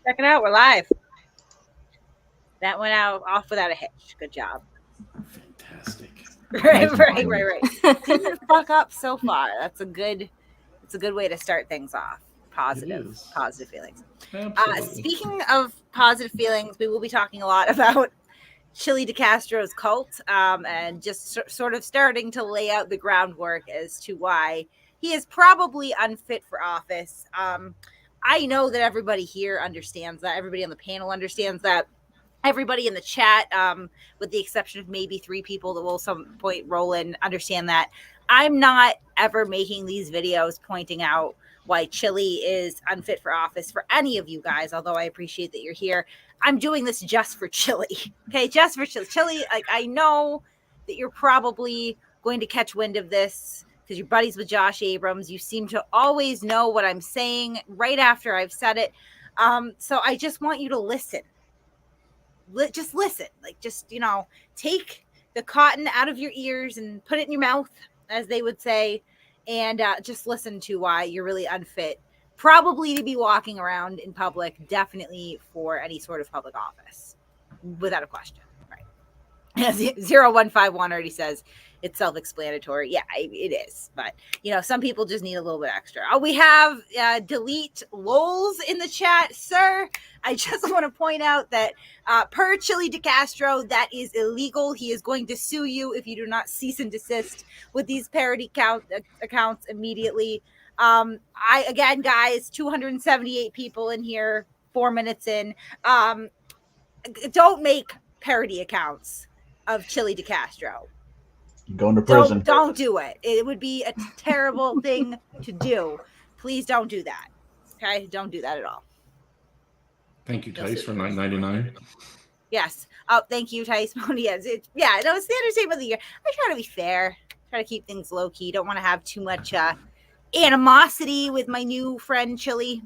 Check it out. We're live. That went off without a hitch. Good job. Fantastic. Right. Didn't fuck up so far. It's a good way to start things off. Positive feelings. Speaking of positive feelings, we will be talking a lot about Chille de Castro's cult, and just sort of starting to lay out the groundwork as to why he is probably unfit for office. I know that everybody here understands that. Everybody on the panel understands that. Everybody in the chat, with the exception of maybe 3 people that will some point roll in, understand that. I'm not ever making these videos pointing out why Chille is unfit for office for any of you guys, although I appreciate that you're here. I'm doing this just for Chille. Okay, just for Chille. Chille, I know that you're probably going to catch wind of this because you're buddies with Josh Abrams. You seem to always know what I'm saying right after I've said it. So I just want you to listen. Just listen. Take the cotton out of your ears and put it in your mouth, as they would say, and just listen to why you're really unfit, probably to be walking around in public, definitely for any sort of public office, without a question. Right. 0151 already says it's self-explanatory. Yeah, it is. But, some people just need a little bit extra. We have delete lols in the chat. Sir, I just want to point out that per Chille de Castro, that is illegal. He is going to sue you if you do not cease and desist with these parody accounts immediately. Again, guys, 278 people in here, 4 minutes in. Don't make parody accounts of Chille de Castro. Going to prison. Don't do it. It would be a terrible thing to do. Please don't do that. Okay? Don't do that at all. Thank you, Tice, for $9.99. Yes. Oh, thank you, Tice. Yes. It's the entertainment of the year. I try to be fair. Try to keep things low key. Don't want to have too much animosity with my new friend Chille.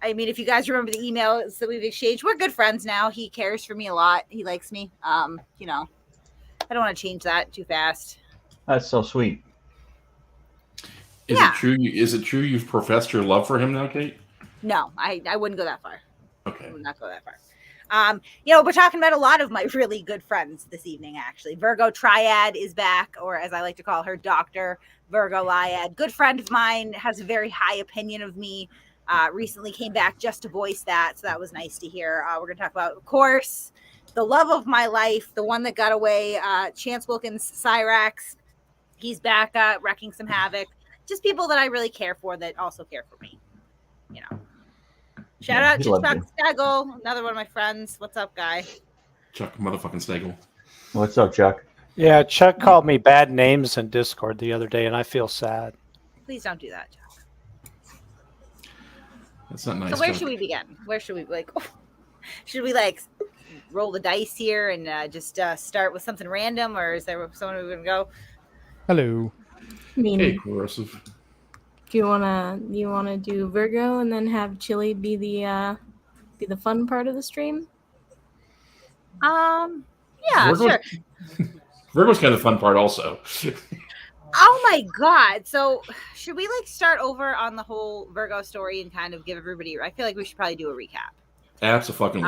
If you guys remember the emails that we've exchanged, we're good friends now. He cares for me a lot. He likes me. I don't want to change that too fast. That's so sweet. Is it true you've professed your love for him now, Kate? No, I wouldn't go that far. Okay. I would not go that far. We're talking about a lot of my really good friends this evening, actually. Virgo Triad is back, or as I like to call her, Dr. Virgo Liad. Good friend of mine, has a very high opinion of me. Recently came back just to voice that, so that was nice to hear. We're going to talk about, of course, the love of my life, the one that got away, Chance Wilkins, Cyrax. He's back wrecking some havoc. Just people that I really care for that also care for me. Shout out to Chuck Stagel, another one of my friends. What's up, guy? Chuck motherfucking Stagel. What's up, Chuck? Yeah, Chuck called me bad names in Discord the other day, and I feel sad. Please don't do that, Chuck. That's not nice. So where should we begin? Where should we should we roll the dice here and just start with something random, or is there someone we're gonna go? Hello. Hey, corrosive. Do you wanna do Virgo and then have Chille be the fun part of the stream? Yeah, Virgo's, sure. Virgo's kind of the fun part also. Oh my god! So should we start over on the whole Virgo story and kind of give everybody? I feel like we should probably do a recap. Absolutely.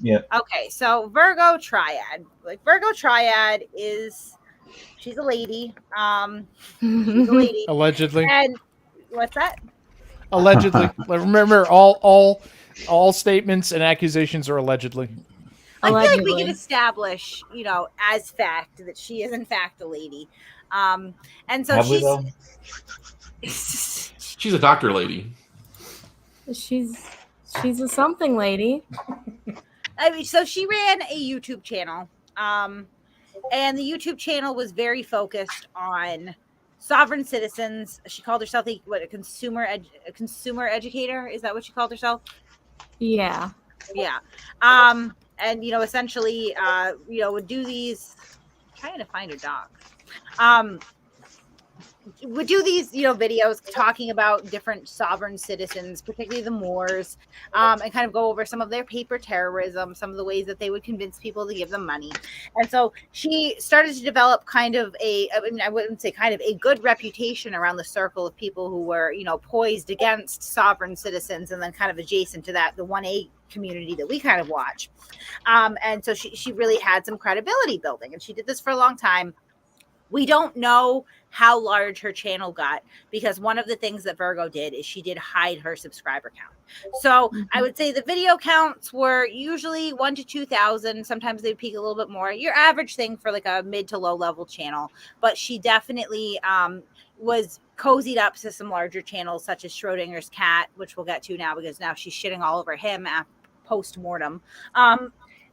Yeah. Okay, so Virgo Triad. Virgo Triad she's a lady. She's a lady. Allegedly. And what's that? Allegedly. Remember, all statements and accusations are allegedly. I feel like we can establish, as fact that she is in fact a lady. And so she's a doctor lady. She's a something lady. So she ran a YouTube channel, and the YouTube channel was very focused on sovereign citizens. She called herself a consumer educator. Is that what she called herself? Yeah. Yeah. And essentially, would do these. I'm trying to find her doc. would do these, videos talking about different sovereign citizens, particularly the Moors, and kind of go over some of their paper terrorism, some of the ways that they would convince people to give them money. And so she started to develop kind of I wouldn't say kind of, a good reputation around the circle of people who were, poised against sovereign citizens, and then kind of adjacent to that, the 1A community that we kind of watch. And so she really had some credibility building, and she did this for a long time. We don't know how large her channel got, because one of the things that Virgo did is she did hide her subscriber count. So I would say the video counts were usually 1,000 to 2,000. Sometimes they'd peak a little bit more. Your average thing for like a mid to low level channel. But she definitely was cozied up to some larger channels, such as Schrodinger's cat, which we'll get to now, because now she's shitting all over him post-mortem.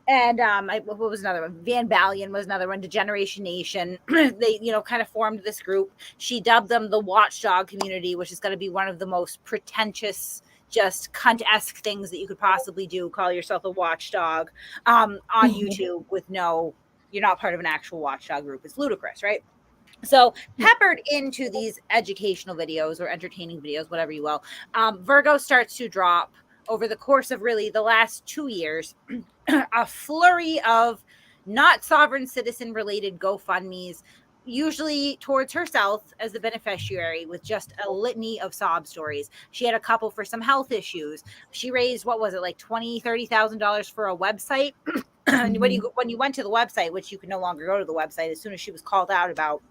And what was another one? Van Balian was another one. Degeneration Nation. They, kind of formed this group. She dubbed them the Watchdog community, which is going to be one of the most pretentious, just cunt-esque things that you could possibly do. Call yourself a watchdog on YouTube with you're not part of an actual watchdog group. It's ludicrous, right? So peppered into these educational videos or entertaining videos, whatever you will, Virgo starts to drop over the course of really the last 2 years, a flurry of not sovereign citizen related GoFundMes, usually towards herself as the beneficiary, with just a litany of sob stories. She had a couple for some health issues. She raised, what was it, like $20,000-$30,000 for a website. And when you went to the website, which you can no longer go to the website, as soon as she was called out about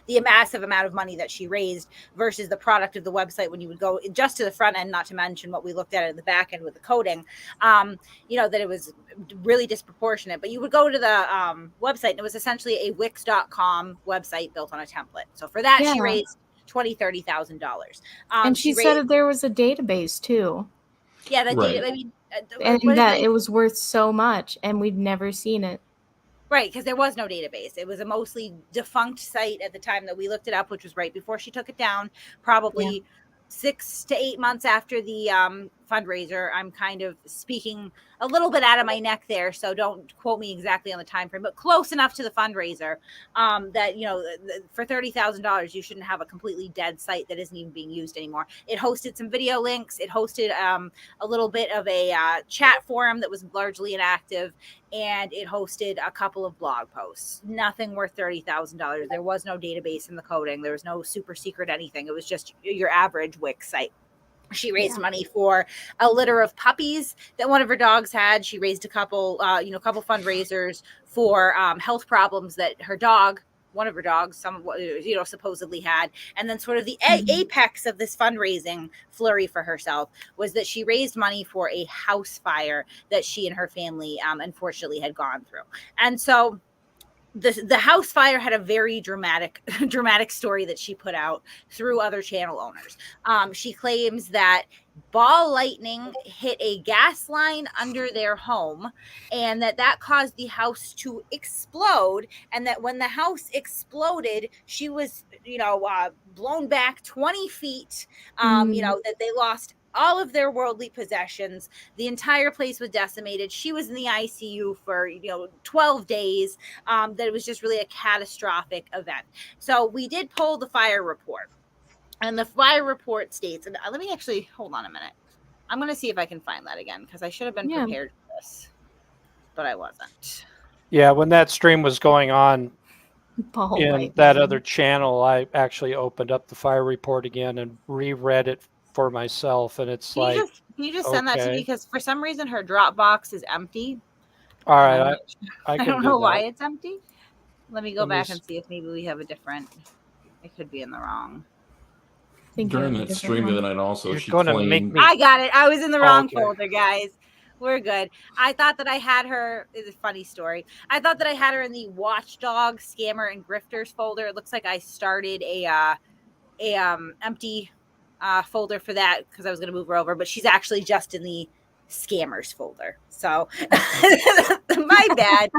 the massive amount of money that she raised versus the product of the website, when you would go just to the front end, not to mention what we looked at in the back end with the coding, that it was really disproportionate. But you would go to the website, and it was essentially a Wix.com website built on a template. So for that, she raised $20,000-$30,000. And she said that there was a database too. Yeah, that Right. data, I mean, and that it was worth so much, and we'd never seen it. Right, because there was no database. It was a mostly defunct site at the time that we looked it up, which was right before she took it down, probably 6 to 8 months after the fundraiser. I'm kind of speaking a little bit out of my neck there, so don't quote me exactly on the time frame, but close enough to the fundraiser that, for $30,000, you shouldn't have a completely dead site that isn't even being used anymore. It hosted some video links. It hosted a little bit of a chat forum that was largely inactive, and it hosted a couple of blog posts. Nothing worth $30,000. There was no database in the coding. There was no super secret anything. It was just your average Wix site. She raised money for a litter of puppies that one of her dogs had. She raised a couple fundraisers for health problems that her dog, one of her dogs, supposedly had. And then sort of the apex of this fundraising flurry for herself was that she raised money for a house fire that she and her family unfortunately had gone through. And so the house fire had a very dramatic story that she put out through other channel owners. She claims that ball lightning hit a gas line under their home, and that caused the house to explode, and that when the house exploded, she was blown back 20 feet, that they lost all of their worldly possessions. The entire place was decimated. She was in the ICU for 12 days. That it was just really a catastrophic event. So we did pull the fire report, and the fire report states, and let me actually hold on a minute. I'm going to see if I can find that again, because I should have been prepared for this, but I wasn't. Yeah, when that stream was going on in that other channel, I actually opened up the fire report again and reread it for myself, and it's can you just send that to me, because for some reason her Dropbox is empty. All right, I don't know why it's empty. Let me go back and see if maybe we have a different. It could be in the wrong. During that stream the other night, also she claimed. I got it. I was in the wrong folder, guys. We're good. I thought that I had her. It's a funny story. I thought that I had her in the Watchdog, Scammer, and Grifters folder. It looks like I started a empty folder for that because I was going to move her over, but she's actually just in the Scammers folder. So my bad.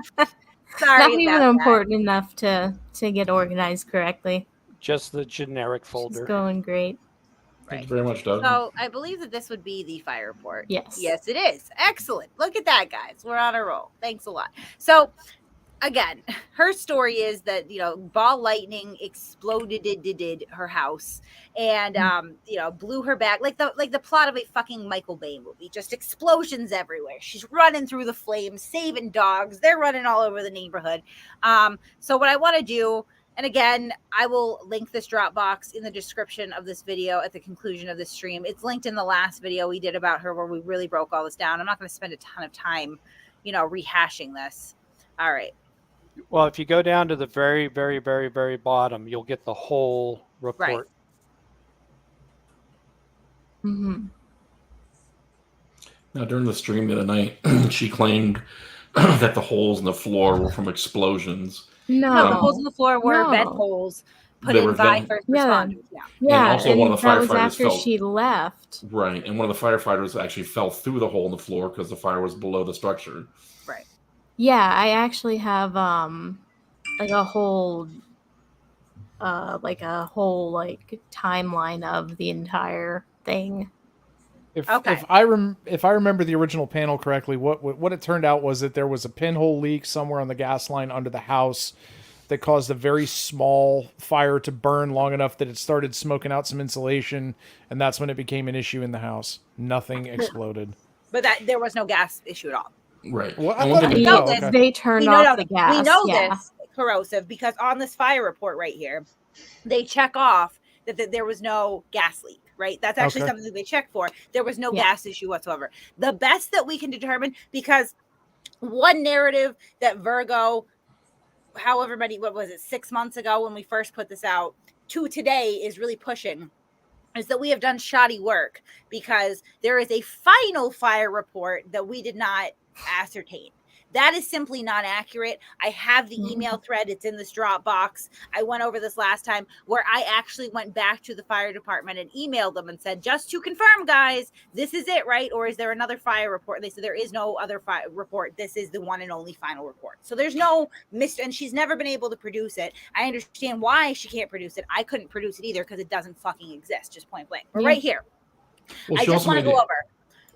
Sorry. Not even important enough to get organized correctly. Just the generic folder. It's going great. Thank you very much, Doug. So I believe that this would be the fire report. Yes. Yes, it is. Excellent. Look at that, guys. We're on a roll. Thanks a lot. So again, her story is that, ball lightning exploded her house and, blew her back like the plot of a fucking Michael Bay movie, just explosions everywhere. She's running through the flames, saving dogs. They're running all over the neighborhood. So what I want to do, and again, I will link this Dropbox in the description of this video at the conclusion of this stream. It's linked in the last video we did about her where we really broke all this down. I'm not going to spend a ton of time, rehashing this. All right. Well, if you go down to the very, very, very, very bottom, you'll get the whole report. Right. Mm-hmm. Now, during the stream the other night, she claimed that the holes in the floor were from explosions. No, the holes in the floor were vent holes put in by first responders. Yeah, and also one of the that was firefighters after she left. Right, and one of the firefighters actually fell through the hole in the floor because the fire was below the structure. Right. Yeah, I actually have like a whole timeline of the entire thing. If I remember the original panel correctly, what it turned out was that there was a pinhole leak somewhere on the gas line under the house that caused a very small fire to burn long enough that it started smoking out some insulation, and that's when it became an issue in the house. Nothing exploded. But there was no gas issue at all. Right. Well, they turned off the gas. We know this, corrosive, because on this fire report right here, they check off that there was no gas leak. Right. That's actually something that they check for. There was no gas issue whatsoever. The best that we can determine, because one narrative that Virgo, however many, 6 months ago when we first put this out to today is really pushing, is that we have done shoddy work because there is a final fire report that we did not ascertain. That is simply not accurate. I have the email thread. It's in this Dropbox. I went over this last time where I actually went back to the fire department and emailed them and said, just to confirm, guys, this is it, right? Or is there another fire report? And they said, there is no other fire report. This is the one and only final report. So there's no and she's never been able to produce it. I understand why she can't produce it. I couldn't produce it either because it doesn't fucking exist, just point blank. We're right here. Well, I just want to go over.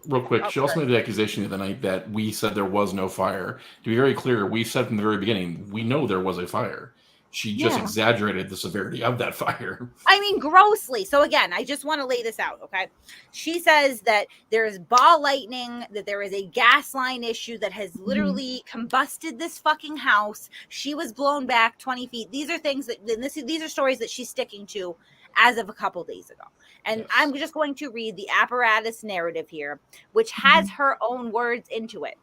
Real quick, she also made the accusation the other night that we said there was no fire. To be very clear, we said from the very beginning, we know there was a fire. She just exaggerated the severity of that fire. I mean, grossly. So again, I just want to lay this out, okay? She says that there is ball lightning, that there is a gas line issue that has literally combusted this fucking house. She was blown back 20 feet. These are things that, these are stories that she's sticking to as of a couple days ago. And I'm just going to read the apparatus narrative here, which has her own words into it.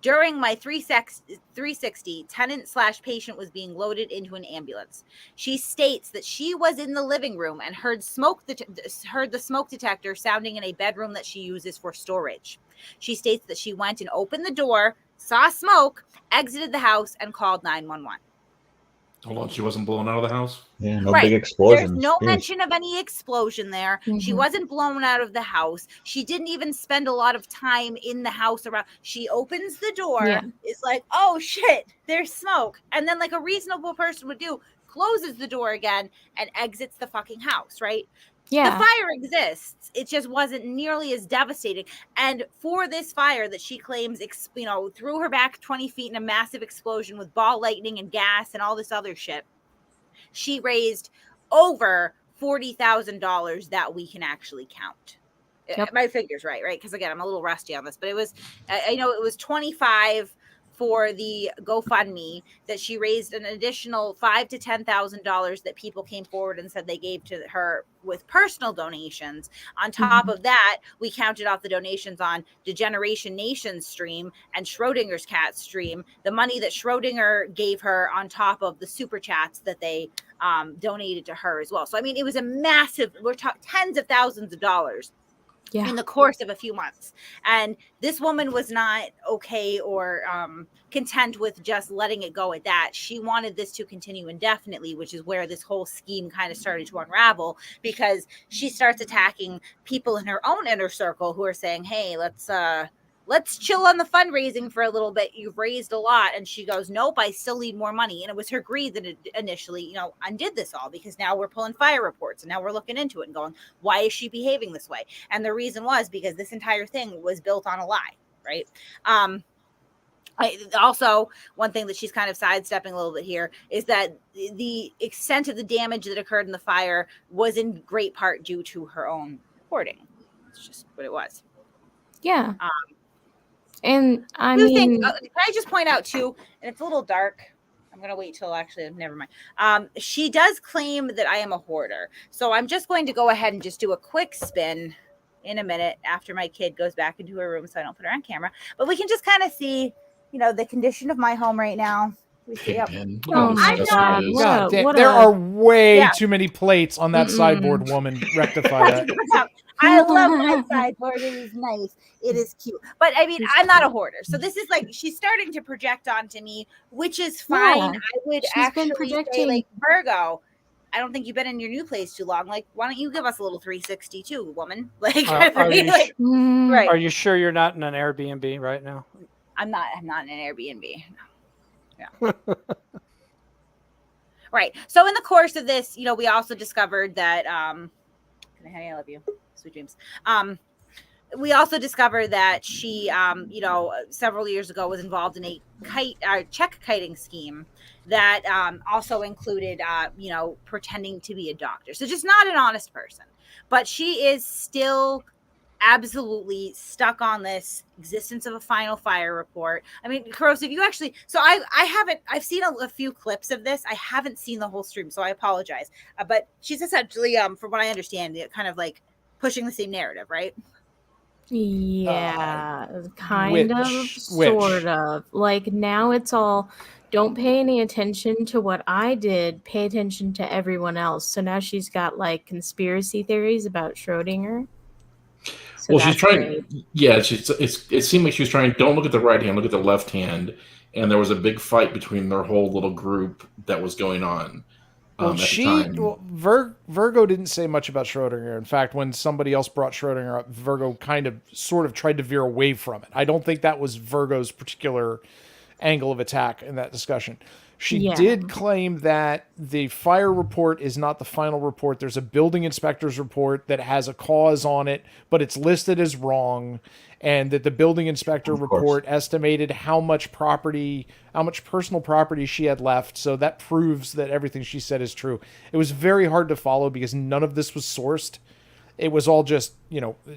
During my 360, tenant/patient was being loaded into an ambulance. She states that she was in the living room and heard the smoke detector sounding in a bedroom that she uses for storage. She states that she went and opened the door, saw smoke, exited the house, and called 911. Hold on, she wasn't blown out of the house? Yeah, no big explosions. There's no mention of any explosion there. She wasn't blown out of the house. She didn't even spend a lot of time in the house around. She opens the door, is like, oh shit, there's smoke. And then like a reasonable person would do, closes the door again and exits the fucking house, right? Yeah. The fire exists. It just wasn't nearly as devastating. And for this fire that she claims, threw her back 20 feet in a massive explosion with ball lightning and gas and all this other shit, she raised over $40,000 that we can actually count. My figure's right? Because again, I'm a little rusty on this, but it was, I know it was 25 for the GoFundMe, that she raised an additional $5,000 to $10,000 that people came forward and said they gave to her with personal donations. On top of that, we counted off the donations on Degeneration Nation's stream and Schrodinger's cat stream, the money that Schrodinger gave her on top of the super chats that they donated to her as well. So, I mean, it was a massive, we're talking tens of thousands of dollars. In the course of a few months. And this woman was not okay or content with just letting it go at that. She wanted this to continue indefinitely, which is where this whole scheme kind of started to unravel, because she starts attacking people in her own inner circle who are saying, hey, let's chill on the fundraising for a little bit. You've raised a lot. And she goes, nope, I still need more money. And it was her greed that initially, undid this all, because now we're pulling fire reports and now we're looking into it and going, why is she behaving this way? And the reason was because this entire thing was built on a lie, right? Also, one thing that she's kind of sidestepping a little bit here is that the extent of the damage that occurred in the fire was in great part due to her own hoarding. It's just what it was. Yeah. And I mean, can I just point out too, and it's a little dark. I'm going to wait till actually, never mind. She does claim that I am a hoarder. So I'm just going to go ahead and just do a quick spin in a minute after my kid goes back into her room so I don't put her on camera. But we can just kind of see, the condition of my home right now. We see, oh my God. There are way too many plates on that sideboard, woman. Rectify that. I love my sideboard. It is nice. It is cute. But I mean, I'm not a hoarder. So this is like, she's starting to project onto me, which is fine. Yeah. I would actually say, like, Virgo, I don't think you've been in your new place too long. Like, why don't you give us a little 360 too, woman? Like, are you sure you're not in an Airbnb right now? I'm not in an Airbnb. Yeah. Right. So in the course of this, we also discovered that, honey, I love you. Sweet dreams. We also discovered that she, several years ago was involved in a check kiting scheme that also included, pretending to be a doctor. So just not an honest person. But she is still absolutely stuck on this existence of a final fire report. I mean, Corrosive, you actually, so I've seen a few clips of this. I haven't seen the whole stream, so I apologize. But she's essentially, from what I understand, kind of like pushing the same narrative, right? Yeah, sort of. Like, now it's all, don't pay any attention to what I did, pay attention to everyone else. So now she's got like conspiracy theories about Schrodinger. So she's trying. Yeah, it seemed like she was trying. Don't look at the right hand, look at the left hand. And there was a big fight between their whole little group that was going on. Virgo didn't say much about Schrodinger. In fact, when somebody else brought Schrodinger up, Virgo sort of tried to veer away from it. I don't think that was Virgo's particular angle of attack in that discussion. She did claim that the fire report is not the final report. There's a building inspector's report that has a cause on it, but it's listed as wrong, and that the building inspector report estimated how much personal property she had left. So that proves that everything she said is true. It was very hard to follow because none of this was sourced. It was all just,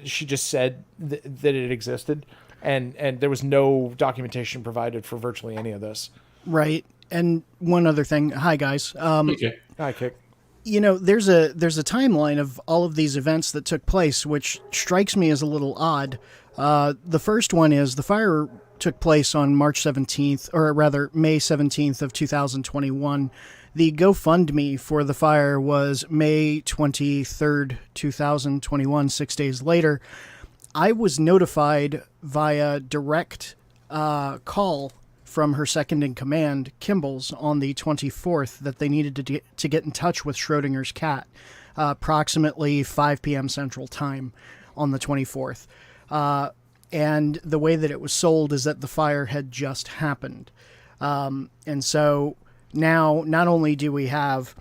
she just said that it existed, and there was no documentation provided for virtually any of this. Right. And one other thing. Hi, guys. Hi, Kick. There's a timeline of all of these events that took place, which strikes me as a little odd. The first one is the fire took place on March 17th, or rather May 17th of 2021. The GoFundMe for the fire was May 23rd, 2021, 6 days later. I was notified via direct call from her second in command, Kimball's, on the 24th that they needed to get in touch with Schrodinger's cat, approximately 5 p.m. Central Time on the 24th. And the way that it was sold is that the fire had just happened. And so now not only do we have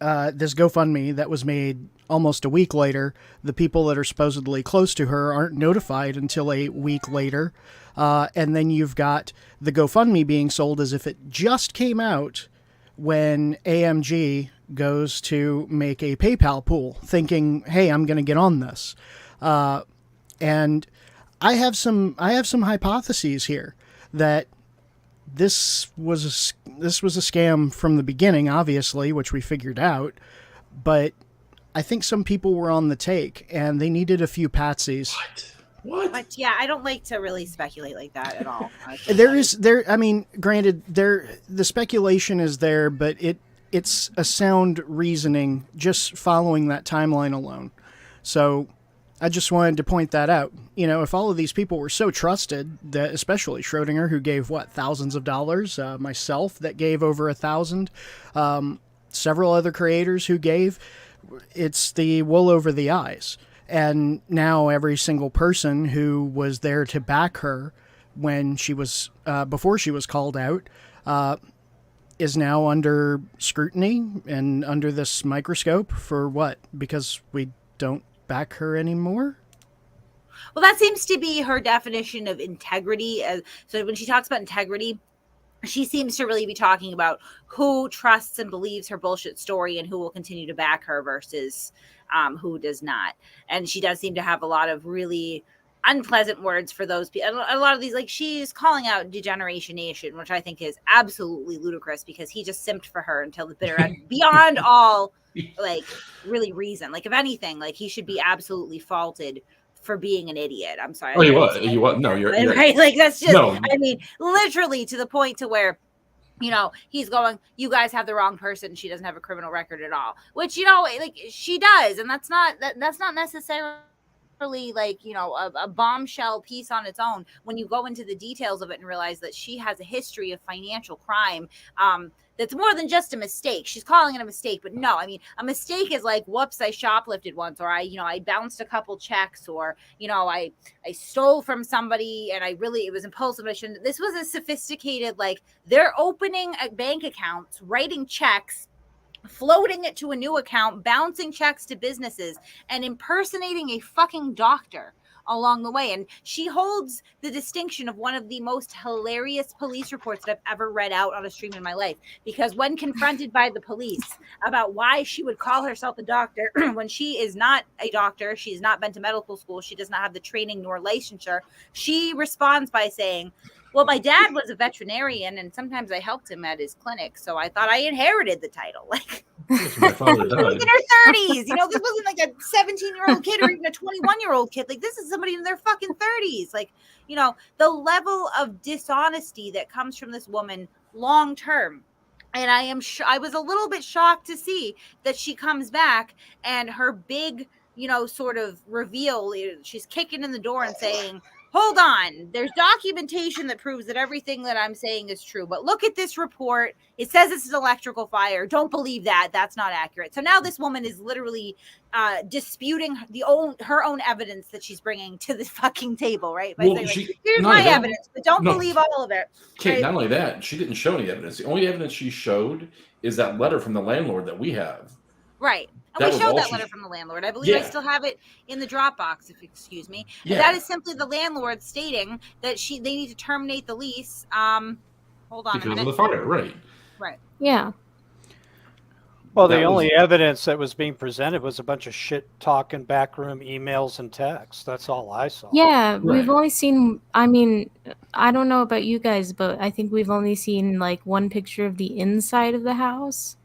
this GoFundMe that was made almost a week later, the people that are supposedly close to her aren't notified until a week later. And then you've got the GoFundMe being sold as if it just came out when AMG goes to make a PayPal pool, thinking, "Hey, I'm going to get on this." And I have some hypotheses here that this was a scam from the beginning, obviously, which we figured out, but I think some people were on the take and they needed a few patsies. What? But yeah, I don't like to really speculate like that at all. Granted, the speculation is there, but it's a sound reasoning just following that timeline alone. So I just wanted to point that out. If all of these people were so trusted, that especially Schrodinger, who gave thousands of dollars, myself that gave over 1,000, several other creators who gave, it's the wool over the eyes. And now every single person who was there to back her when she was, before she was called out, is now under scrutiny and under this microscope for what? Because we don't back her anymore? Well, that seems to be her definition of integrity. So when she talks about integrity, she seems to really be talking about who trusts and believes her bullshit story and who will continue to back her versus who does not. And she does seem to have a lot of really unpleasant words for those people. A lot of these, like, she's calling out Degeneration Nation, which I think is absolutely ludicrous because he just simped for her until the bitter end, beyond all, like, really reason. Like, if anything, like, he should be absolutely faulted for being an idiot. I'm sorry. Oh, he was. No, you're right. Like, that's just, I mean, literally to the point to where, you know, he's going, you guys have the wrong person. She doesn't have a criminal record at all, which, you know, like, she does. And that's not necessarily, like, you know, a bombshell piece on its own when you go into the details of it and realize that she has a history of financial crime that's more than just a mistake. She's calling it a mistake, but no, I mean, a mistake is like, whoops, I shoplifted once, or I bounced a couple checks, or, you know, I stole from somebody and it was impulsive. This was a sophisticated, like, they're opening bank accounts, writing checks, floating it to a new account, bouncing checks to businesses, and impersonating a fucking doctor along the way. And she holds the distinction of one of the most hilarious police reports that I've ever read out on a stream in my life, because when confronted by the police about why she would call herself a doctor when she is not a doctor, she's not been to medical school, she does not have the training nor licensure, she responds by saying, well, my dad was a veterinarian and sometimes I helped him at his clinic, so I thought I inherited the title. Like, my father died. Like in her 30s, you know, this wasn't like a 17-year-old kid or even a 21-year-old kid. Like, this is somebody in their fucking 30s. Like, you know, the level of dishonesty that comes from this woman long term. And I was a little bit shocked to see that she comes back and her big, you know, sort of reveal, she's kicking in the door and saying, hold on, there's documentation that proves that everything that I'm saying is true, but look at this report. It says it's an electrical fire. Don't believe that. That's not accurate. So now this woman is literally disputing her own evidence that she's bringing to the fucking table, right? By saying, like, here's my evidence, but don't believe all of it. Kate, right? Not only that, she didn't show any evidence. The only evidence she showed is that letter from the landlord that we have. Right. And we showed that letter from the landlord. I believe I still have it in the Dropbox, if you excuse me. Yeah. And that is simply the landlord stating that they need to terminate the lease. Hold on because a minute. Of the fire, right. Right. Yeah. Well, the only evidence that was being presented was a bunch of shit talking, backroom emails and texts. That's all I saw. Yeah, we've only seen, I mean, I don't know about you guys, but I think we've only seen like one picture of the inside of the house.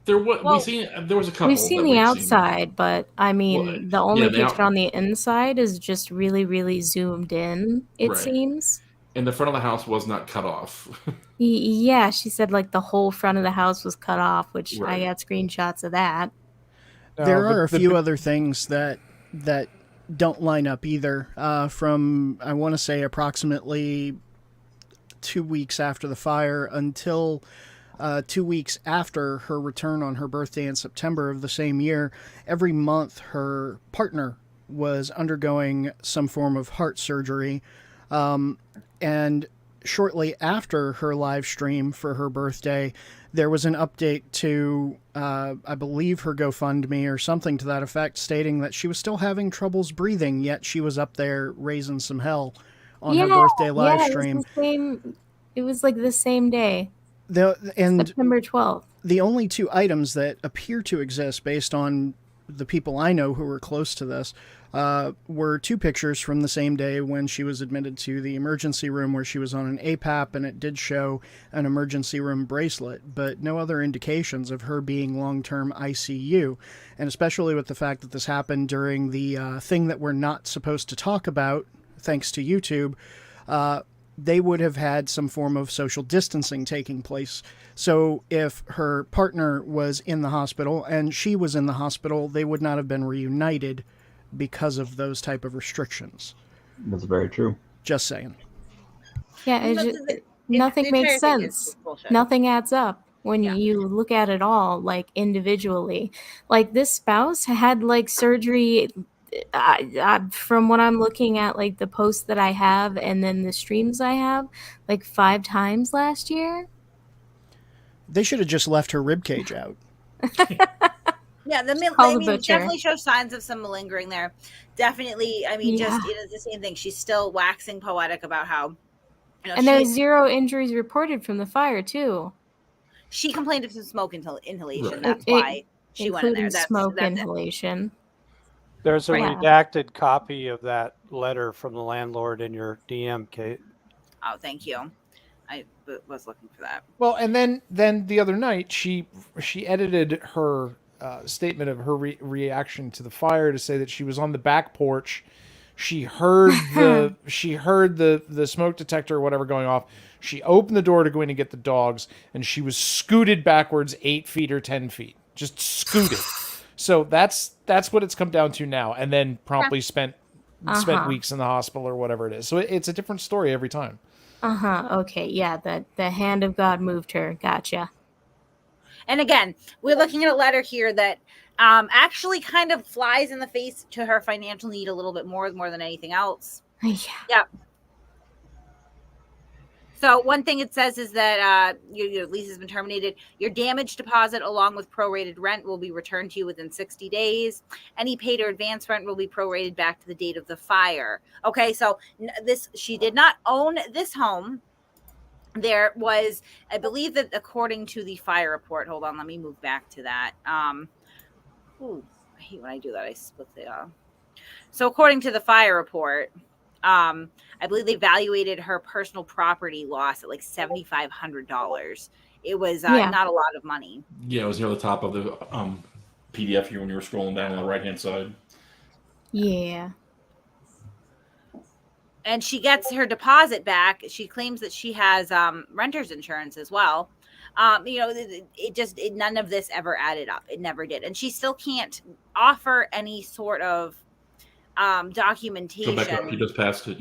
There was a couple. We've seen the outside, but I mean, the only picture on the inside is just really, really zoomed in, it seems. And the front of the house was not cut off. Yeah, she said like the whole front of the house was cut off, which I got screenshots of that. There are a few other things that don't line up either. From, I want to say, approximately 2 weeks after the fire until 2 weeks after her return on her birthday in September of the same year, every month her partner was undergoing some form of heart surgery. And shortly after her live stream for her birthday, there was an update to, I believe, her GoFundMe or something to that effect, stating that she was still having troubles breathing, yet she was up there raising some hell on her birthday live stream. It was like the same day. September 12th. The only two items that appear to exist, based on the people I know who were close to this, were two pictures from the same day when she was admitted to the emergency room, where she was on an APAP, and it did show an emergency room bracelet, but no other indications of her being long-term ICU. And especially with the fact that this happened during the thing that we're not supposed to talk about, thanks to YouTube, they would have had some form of social distancing taking place. So if her partner was in the hospital and she was in the hospital, they would not have been reunited because of those type of restrictions. That's very true. Just saying. Yeah, nothing makes sense. Nothing adds up when you look at it all, like, individually. Like, this spouse had, like, surgery... from what I'm looking at, like the posts that I have and then the streams I have, like 5 times last year. They should have just left her ribcage out. Yeah, definitely shows signs of some malingering there. Definitely, just the same thing. She's still waxing poetic about how, and there's 0 injuries reported from the fire too. She complained of some smoke inhalation. Right. That's why she went in there. Smoke inhalation. There's a redacted copy of that letter from the landlord in your DM, Kate. Oh, thank you. I was looking for that. Well, and then the other night she edited her statement of her reaction to the fire to say that she was on the back porch. She heard the smoke detector or whatever going off. She opened the door to go in and get the dogs, and she was scooted backwards 8 feet or 10 feet, just scooted. So that's what it's come down to now. And then promptly spent weeks in the hospital or whatever it is. So it's a different story every time. Okay. Yeah. The hand of God moved her. Gotcha. And again, we're looking at a letter here that actually kind of flies in the face to her financial need a little bit more than anything else. Yeah. So one thing it says is that your lease has been terminated. Your damage deposit along with prorated rent will be returned to you within 60 days. Any paid or advance rent will be prorated back to the date of the fire. Okay, so she did not own this home. There was, I believe that according to the fire report, hold on, let me move back to that. I hate when I do that. I split the. So according to the fire report, I believe they evaluated her personal property loss at like $7,500. It was not a lot of money. Yeah, it was near the top of the PDF here when you were scrolling down on the right-hand side. Yeah. And she gets her deposit back. She claims that she has renter's insurance as well. None of this ever added up. It never did. And she still can't offer any sort of documentation. Go back up. You just passed it.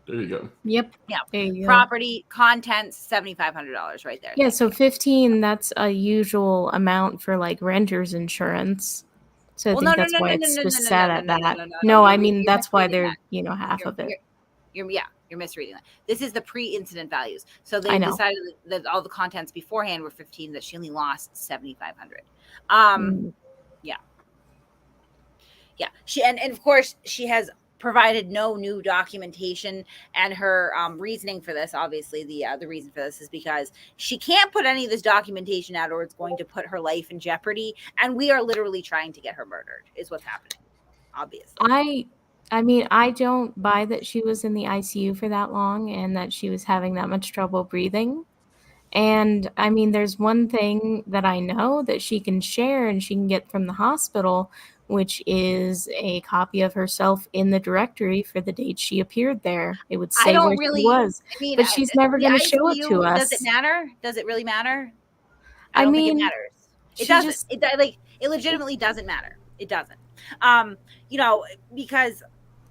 There you go. Yep. Yeah. There you go. Property, contents, $7,500 right there. Yeah, so 15, that's a usual amount for like renter's insurance. So I think that's why it's just set at that. No, I mean, that's why they're, half of it. You're misreading that. This is the pre-incident values. So they decided that all the contents beforehand were 15, that she only lost 7,500. Yeah. Yeah. And of course she has provided no new documentation, and her reasoning for this, obviously the reason for this is because she can't put any of this documentation out or it's going to put her life in jeopardy, and we are literally trying to get her murdered is what's happening, obviously. I mean, I don't buy that she was in the ICU for that long and that she was having that much trouble breathing. And I mean, there's one thing that I know that she can share and she can get from the hospital, which is a copy of herself in the directory for the date she appeared there. It would say where she was, but she's never going to show it to us. Does it matter? Does it really matter? I don't mean, think it matters. It doesn't. It legitimately doesn't matter. It doesn't. Because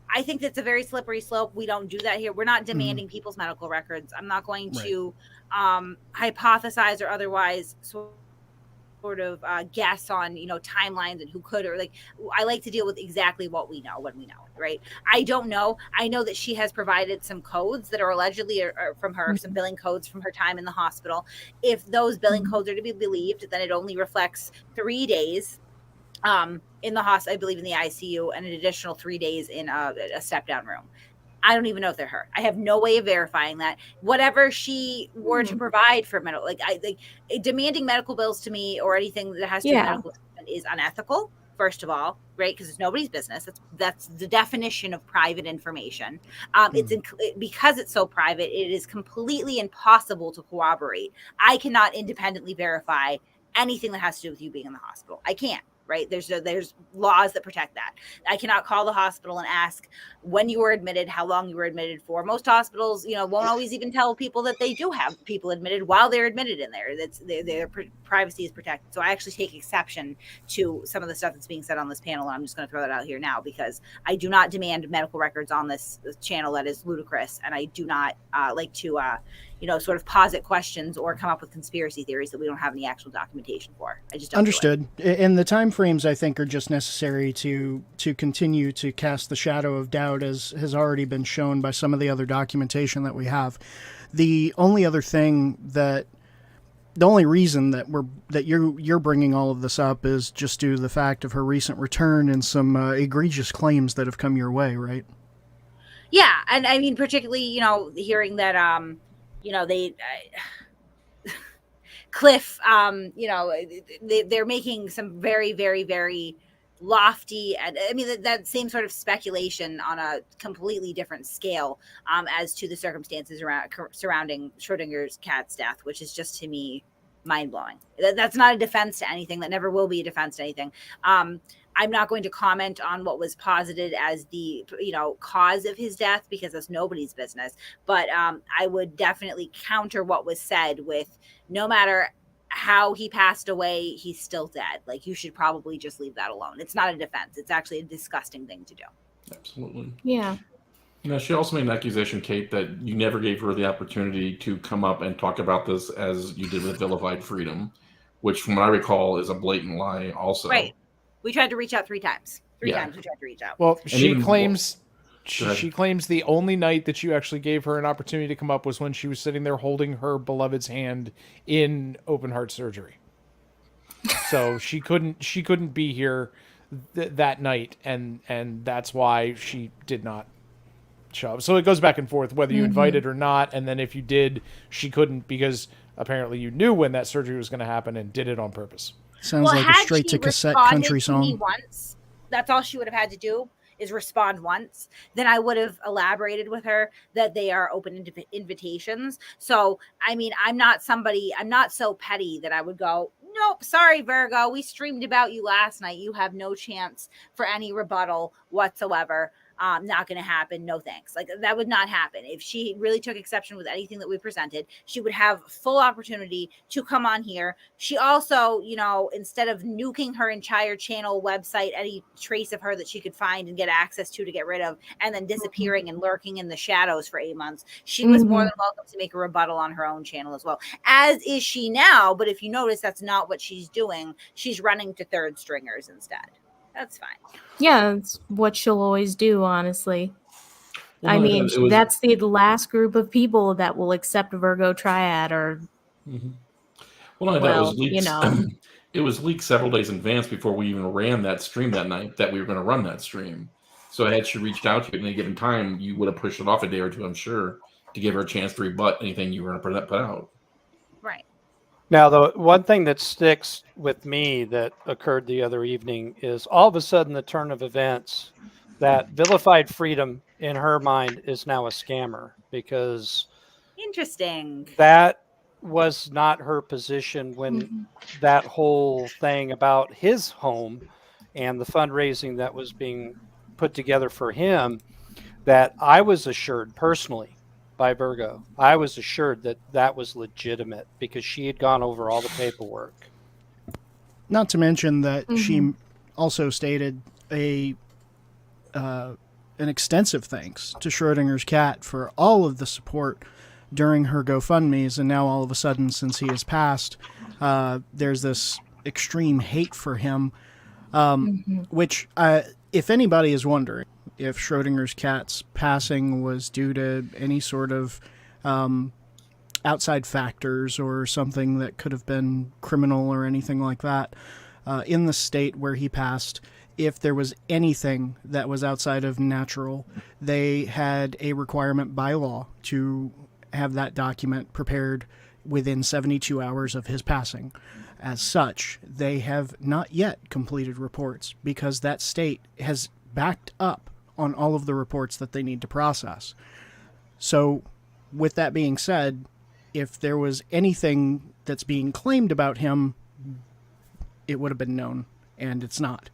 I think that's a very slippery slope. We don't do that here. We're not demanding people's medical records. I'm not going to hypothesize or otherwise sort of guess on timelines and who could, or I like to deal with exactly what we know when we know it, right? I don't know. I know that she has provided some codes that are allegedly from her, some billing codes from her time in the hospital. If those billing codes are to be believed, then it only reflects 3 days in the hospital, I believe in the ICU, and an additional 3 days in a step-down room. I don't even know if they're her. I have no way of verifying that. Whatever she were to provide for medical, demanding medical bills to me or anything that has to do with medical treatment is unethical, first of all, right? Because it's nobody's business. That's the definition of private information. Because it's so private, it is completely impossible to corroborate. I cannot independently verify anything that has to do with you being in the hospital. I can't. Right. There's laws that protect that. I cannot call the hospital and ask when you were admitted, how long you were admitted for. Most hospitals, won't always even tell people that they do have people admitted while they're admitted in there. Their privacy is protected. So I actually take exception to some of the stuff that's being said on this panel. And I'm just going to throw that out here now because I do not demand medical records on this channel. That is ludicrous. And I do not like to, sort of posit questions or come up with conspiracy theories that we don't have any actual documentation for. I just don't. Understood. And the time frames, I think, are just necessary to continue to cast the shadow of doubt, as has already been shown by some of the other documentation that we have. The only other thing that the only reason that you're bringing all of this up is just due to the fact of her recent return and some egregious claims that have come your way, right? Yeah, and I mean, particularly, hearing that, Cliff, they're making some very, very, very lofty, and I mean that same sort of speculation on a completely different scale, as to the circumstances surrounding Schrodinger's cat's death, which is just, to me, mind blowing. That's not a defense to anything. That never will be a defense to anything. I'm not going to comment on what was posited as the cause of his death, because that's nobody's business. But I would definitely counter what was said with, no matter how he passed away, he's still dead. Like, you should probably just leave that alone. It's not a defense. It's actually a disgusting thing to do. Absolutely. Yeah. She also made an accusation, Kate, that you never gave her the opportunity to come up and talk about this as you did with vilified freedom, which, from what I recall, is a blatant lie also. Right. We tried to reach out 3 times. Three times we tried to reach out. Well, she claims the only night that you actually gave her an opportunity to come up was when she was sitting there holding her beloved's hand in open heart surgery. So she couldn't be here that night, and that's why she did not show up. So it goes back and forth whether you invited or not, and then if you did, she couldn't, because apparently you knew when that surgery was going to happen and did it on purpose. Sounds like a straight to cassette country song. Once, that's all she would have had to do, is respond once. Then I would have elaborated with her that they are open invitations. So, I mean, I'm not so petty that I would go, nope, sorry, Virgo, we streamed about you last night. You have no chance for any rebuttal whatsoever. Not going to happen. No thanks. Like, that would not happen. If she really took exception with anything that we presented, she would have full opportunity to come on here. She also, instead of nuking her entire channel website, any trace of her that she could find and get access to get rid of, and then disappearing and lurking in the shadows for 8 months, she was more than welcome to make a rebuttal on her own channel as well, as is she now. But if you notice, that's not what she's doing. She's running to third stringers instead. That's fine. Yeah, it's what she'll always do, honestly. Well, that's the last group of people that will accept Virgo Triad, or... Well, that was leaked. It was leaked several days in advance before we even ran that stream that night that we were going to run that stream. So had she reached out to you at any given time, you would have pushed it off a day or two, I'm sure, to give her a chance to rebut anything you were going to put out. Right. Now, the one thing that sticks with me that occurred the other evening is all of a sudden the turn of events, that vilified freedom in her mind is now a scammer, because interesting, that was not her position when that whole thing about his home and the fundraising that was being put together for him, that I was assured personally by Virgo. I was assured that that was legitimate because she had gone over all the paperwork. Not to mention that she also stated an extensive thanks to Schrodinger's cat for all of the support during her GoFundMes, and now all of a sudden, since he has passed, there's this extreme hate for him, which, if anybody is wondering if Schrodinger's cat's passing was due to any sort of outside factors or something that could have been criminal or anything like that, in the state where he passed, if there was anything that was outside of natural, they had a requirement by law to have that document prepared within 72 hours of his passing. As such, they have not yet completed reports because that state has backed up on all of the reports that they need to process. So, with that being said, if there was anything that's being claimed about him, it would have been known, and it's not.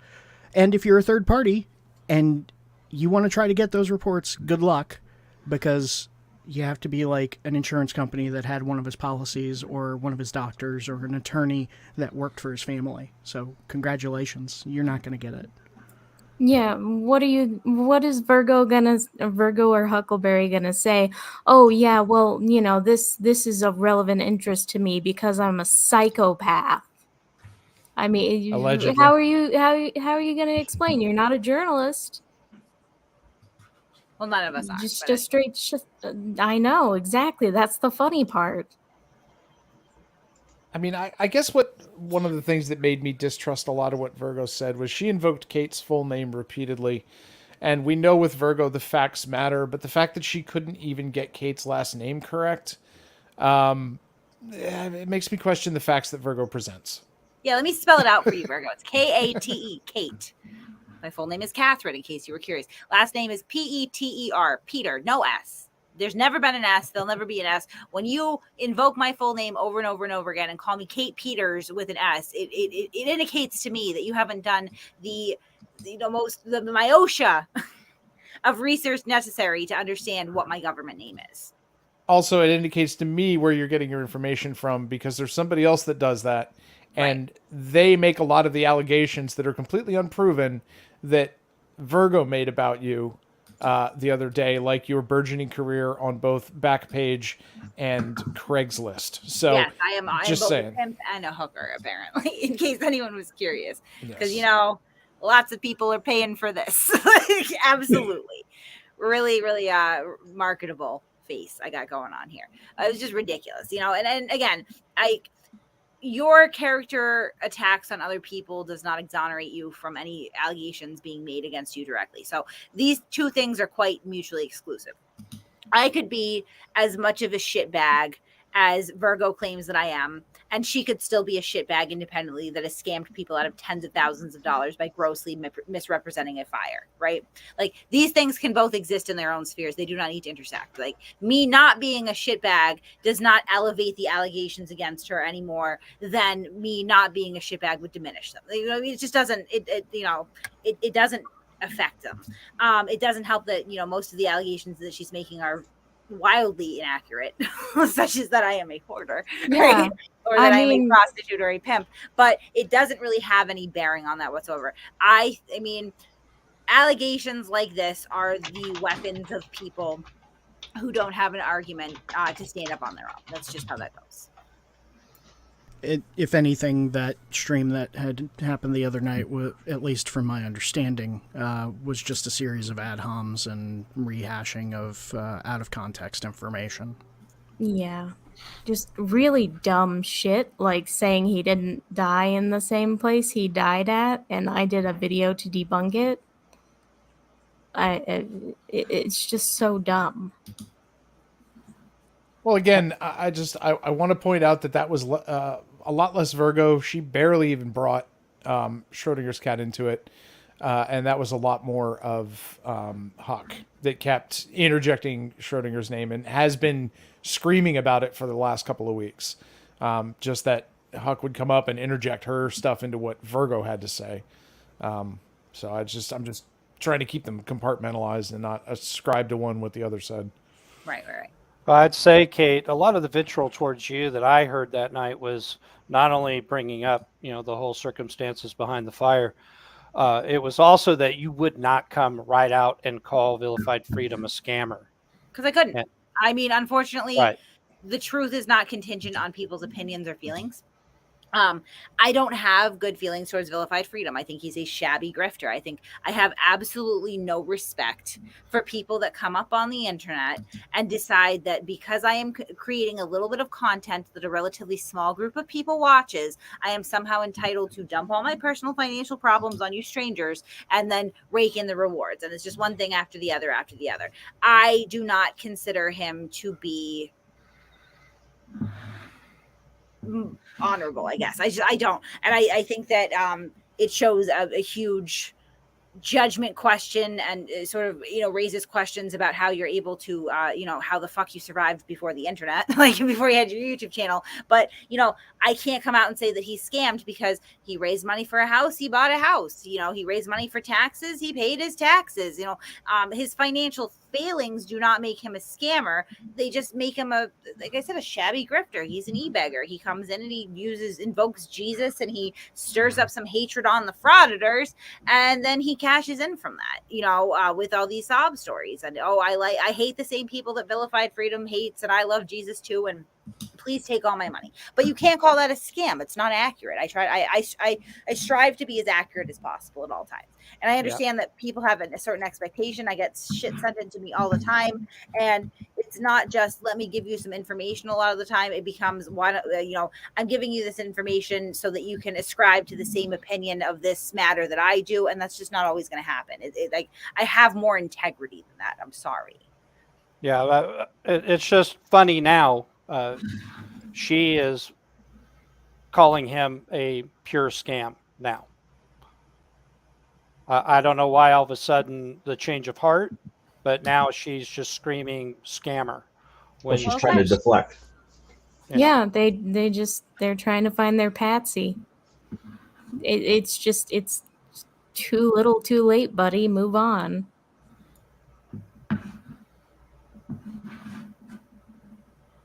And if you're a third party and you want to try to get those reports, good luck, because you have to be like an insurance company that had one of his policies, or one of his doctors, or an attorney that worked for his family. So congratulations, you're not going to get it. Yeah, what is Virgo or Huckleberry gonna say? Oh yeah, well, this is of relevant interest to me because I'm a psychopath. I mean, allegedly. how are you gonna explain? You're not a journalist. Well, none of us are. Just straight. I know exactly. That's the funny part. I mean, I guess one of the things that made me distrust a lot of what Virgo said was she invoked Kate's full name repeatedly. And we know with Virgo the facts matter, but the fact that she couldn't even get Kate's last name correct, it makes me question the facts that Virgo presents. Yeah, let me spell it out for you, Virgo. It's Kate, Kate. My full name is Catherine, in case you were curious. Last name is Peter, Peter, no S. There's never been an S. There'll never be an S. When you invoke my full name over and over and over again and call me Kate Peters with an S, it indicates to me that you haven't done the minutia of research necessary to understand what my government name is. Also, it indicates to me where you're getting your information from, because there's somebody else that does that, and they make a lot of the allegations that are completely unproven that Virgo made about you the other day, like your burgeoning career on both Backpage and Craigslist. So yes, I am just both saying. a pimp and a hooker, apparently, in case anyone was curious. Because, Yes. Lots of people are paying for this. Absolutely. Really, really marketable face I got going on here. It was just ridiculous, and again, your character attacks on other people does not exonerate you from any allegations being made against you directly. So these two things are quite mutually exclusive. I could be as much of a shitbag as Virgo claims that I am, and she could still be a shitbag independently that has scammed people out of tens of thousands of dollars by grossly misrepresenting a fire, right? Like, these things can both exist in their own spheres. They do not need to intersect. Like, me not being a shitbag does not elevate the allegations against her any more than me not being a shitbag would diminish them. It just doesn't, it doesn't affect them. It doesn't help that, most of the allegations that she's making are wildly inaccurate, such as that I am a hoarder, right? Or that I am a prostitute or a pimp, but it doesn't really have any bearing on that whatsoever. I mean, allegations like this are the weapons of people who don't have an argument to stand up on their own. That's just how that goes. If anything, that stream that had happened the other night, at least from my understanding, was just a series of ad homs and rehashing of out of context information. Yeah, just really dumb shit, like saying he didn't die in the same place he died at, and I did a video to debunk it. It's just so dumb. Well, again, I want to point out that was a lot less Virgo. She barely even brought Schrodinger's cat into it. And that was a lot more of Huck that kept interjecting Schrodinger's name and has been screaming about it for the last couple of weeks. Just that Huck would come up and interject her stuff into what Virgo had to say. So I'm just trying to keep them compartmentalized and not ascribe to one what the other said. Right. Well, I'd say, Kate, a lot of the vitriol towards you that I heard that night was not only bringing up, the whole circumstances behind the fire. It was also that you would not come right out and call Vilified Freedom a scammer. Because I couldn't. And, I mean, unfortunately, the truth is not contingent on people's opinions or feelings. I don't have good feelings towards Vilified Freedom. I think he's a shabby grifter. I think I have absolutely no respect for people that come up on the internet and decide that because I am creating a little bit of content that a relatively small group of people watches, I am somehow entitled to dump all my personal financial problems on you strangers and then rake in the rewards. And it's just one thing after the other after the other. I do not consider him to be honorable, I guess. I don't. And I think that it shows a huge judgment question and sort of, raises questions about how you're able to, how the fuck you survived before the internet, like before you had your YouTube channel. But, I can't come out and say that he's scammed because he raised money for a house. He bought a house. He raised money for taxes. He paid his taxes. His financial failings do not make him a scammer. They just make him like I said, a shabby grifter. He's an e-beggar. He comes in and he invokes Jesus and he stirs up some hatred on the frauditors, and then he cashes in from that, with all these sob stories. And I hate the same people that Vilified Freedom hates, and I love Jesus too, and please take all my money. But you can't call that a scam. It's not accurate. I strive to be as accurate as possible at all times. And I understand that people have a certain expectation. I get shit sent into me all the time. And it's not just let me give you some information. A lot of the time it becomes, why don't I'm giving you this information so that you can ascribe to the same opinion of this matter that I do, and that's just not always going to happen. Like, I have more integrity than that. I'm sorry. Yeah, it's just funny now. She is calling him a pure scam now. I don't know why all of a sudden the change of heart, but now she's just screaming scammer. Well, she's trying to deflect. Yeah, they're trying to find their patsy. It's too little, too late, buddy. Move on.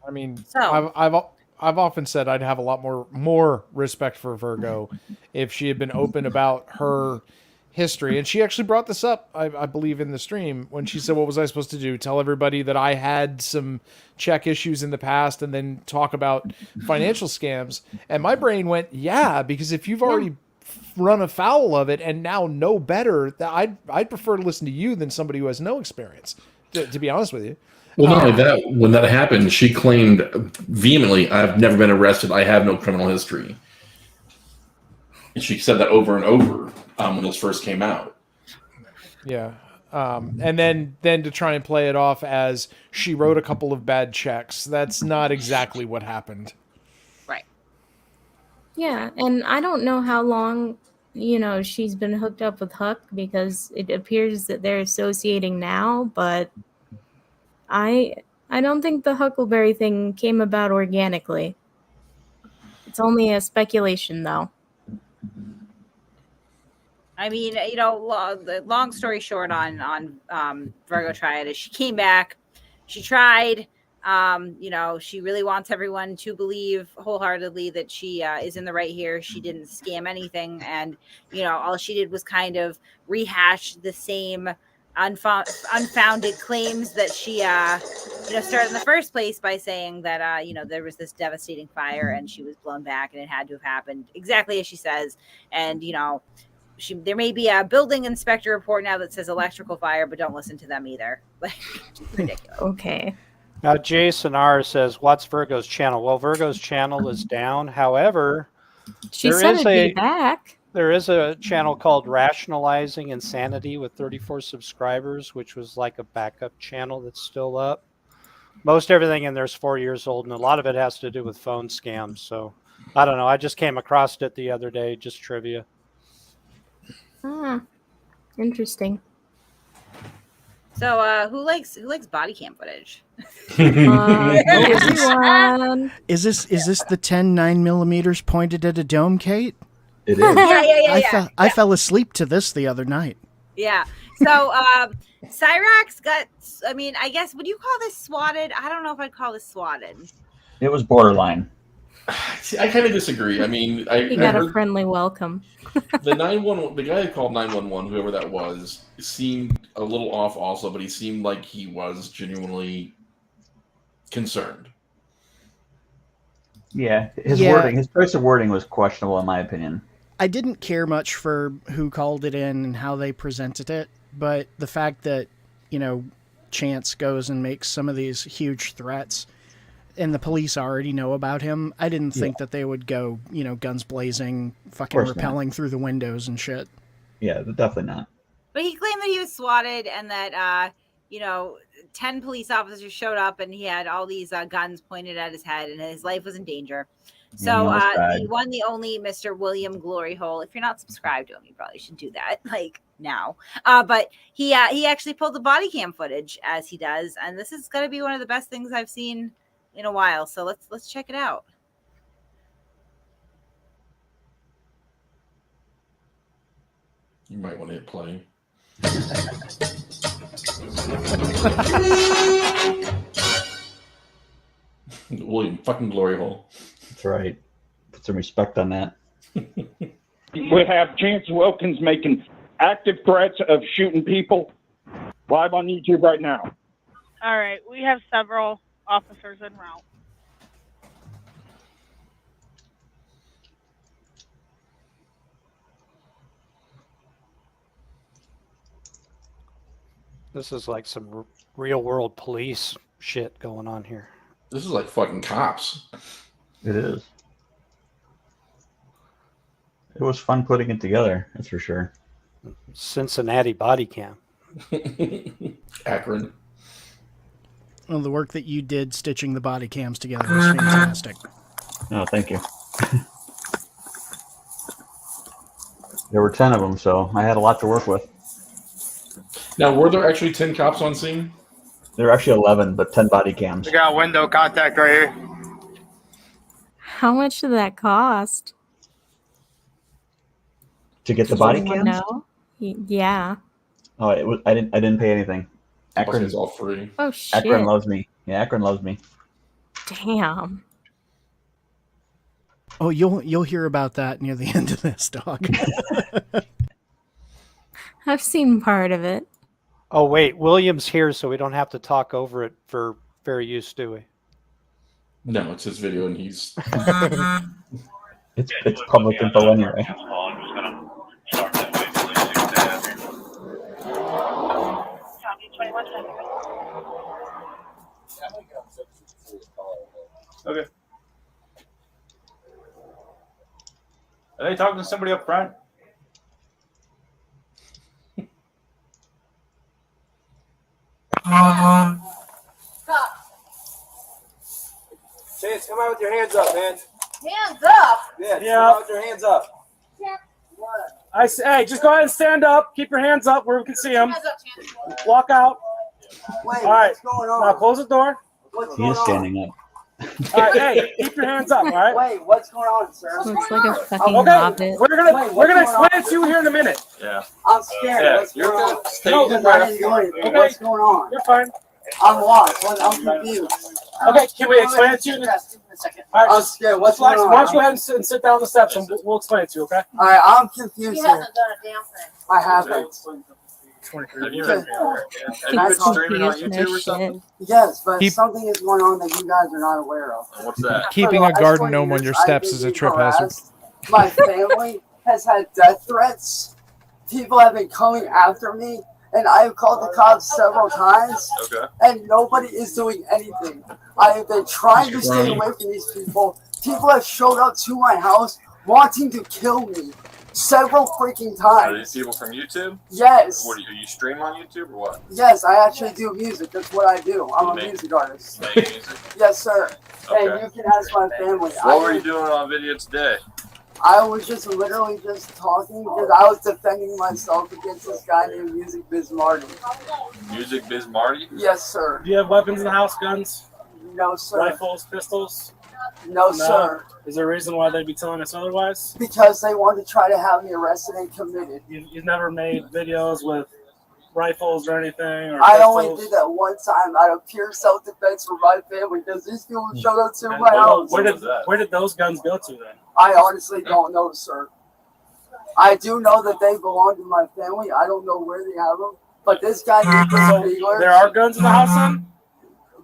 I mean, I've often said I'd have a lot more respect for Virgo if she had been open about her history. And she actually brought this up, I believe, in the stream when she said, what was I supposed to do? Tell everybody that I had some check issues in the past and then talk about financial scams. And my brain went, yeah, because if you've already run afoul of it and now know better, I'd prefer to listen to you than somebody who has no experience, to be honest with you. Well, not only that, when that happened, she claimed vehemently, I've never been arrested. I have no criminal history. And she said that over and over when this first came out. Yeah. And then to try and play it off as she wrote a couple of bad checks. That's not exactly what happened. Right. Yeah. And I don't know how long, she's been hooked up with Huck, because it appears that they're associating now, but I don't think the Huckleberry thing came about organically. It's only a speculation, though. I mean, the long story short on Virgo Triad is she came back, she tried, she really wants everyone to believe wholeheartedly that she is in the right here. She didn't scam anything, and all she did was kind of rehash the same unfounded claims that she started in the first place by saying that there was this devastating fire and she was blown back and it had to have happened exactly as she says. And there may be a building inspector report now that says electrical fire, but don't listen to them either. Like, ridiculous. Okay. Now Jason R says, what's Virgo's channel? Well, Virgo's channel is down. However, she said it'd be back. There is a channel called Rationalizing Insanity with 34 subscribers, which was like a backup channel that's still up. Most everything in there is 4 years old, and a lot of it has to do with phone scams. So I don't know. I just came across it the other day, just trivia. Interesting. So who likes body cam footage? Everyone. Is this the 10 9mm pointed at a dome, Kate? It is. Yeah. I fell asleep to this the other night. Yeah. So Cyrax got, I guess, would you call this swatted? I don't know if I'd call this swatted. It was borderline. See, I kind of disagree. I mean, he got a friendly welcome. The guy who called 911, whoever that was, seemed a little off also, but he seemed like he was genuinely concerned. Yeah, his choice of wording was questionable in my opinion. I didn't care much for who called it in and how they presented it, but the fact that, Chance goes and makes some of these huge threats and the police already know about him, I didn't think that they would go, guns blazing, fucking rappelling through the windows and shit. Yeah, definitely not. But he claimed that he was swatted and that, 10 police officers showed up and he had all these guns pointed at his head and his life was in danger. So the one, the only Mr. William Gloryhole, if you're not subscribed to him, you probably should do that, like, now. But he actually pulled the body cam footage as he does, and this is going to be one of the best things I've seen in a while. So let's check it out. You might want to hit play. William fucking glory hole. That's right. Put some respect on that. We have Chance Wilkins making active threats of shooting people live on YouTube right now. All right, we have several officers en route. This is like some real world police shit going on here. This is like fucking cops. It is. It was fun putting it together, that's for sure. Cincinnati body cam. Akron. Well, the work that you did stitching the body cams together was fantastic. Oh, thank you. There were 10 of them, so I had a lot to work with. Now, were there actually 10 cops on scene? There were actually 11, but 10 body cams. We got window contact right here. How much did that cost? To get the body cams? No. Yeah. Oh, it was. I didn't pay anything. Akron is all free. Oh shit. Akron loves me. Yeah, Akron loves me. Damn. Oh, you'll hear about that near the end of this, dog. I've seen part of it. Oh wait, William's here, so we don't have to talk over it for fair use, do we? No, it's his video, and he's. It's public info anyway. Okay. Are they talking to somebody up front? Chance, come out with your hands up, man. Hands up? Yeah, come out with your hands up. What? Hey, just go ahead and stand up. Keep your hands up where we can see them. Walk out. Wait, all right. What's going on? Now close the door. He is standing up. All right, hey, keep your hands up, all right? Wait, what's going on, sir? Looks like a fucking Okay, hobbit. we're gonna explain it to you here in a minute. Yeah. I'm scared. Yeah, What's you're going good. on? Stay No, in I didn't do anything. Okay. What's going on? You're fine. I'm lost. I'm confused. Okay, can we explain it to you? Give me a second. All right, I'm scared. What's relax. going on? Why don't you go ahead and sit down on the steps and we'll explain it to you, okay? All right, I'm confused He here. hasn't done a damn thing. I haven't. Have you been streaming on YouTube or something? Yes, but something is going on that you guys are not aware of. What's that? Keeping a garden gnome on your steps is a trip hazard. My family has had death threats. People have been coming after me, and I have called the cops several times, and nobody is doing anything. I have been trying to stay away from these people. People have showed up to my house wanting to kill me several freaking Are these times. people from YouTube? Yes. What are you stream on YouTube or what? Yes, I actually do music. That's what I do. I'm a music artist. Make music? Yes, sir. And Okay. you can ask my family. What were you doing on video today? I was just literally just talking because I was defending myself against this guy named Music Biz Marty. Music Biz Marty? Yes, sir. Do you have weapons in the house, guns? No, sir. Rifles, pistols? No, sir. Is there a reason why they'd be telling us otherwise? Because they want to try to have me arrested and committed. You've never made videos with rifles or anything? Or I pistols? only did that one time out of pure self-defense for my family because these people showed up to my house. Where did those guns go to then? I honestly don't know, sir. I do know that they belong to my family. I don't know where they have them. But this guy named Fiegler, There are guns in the house then?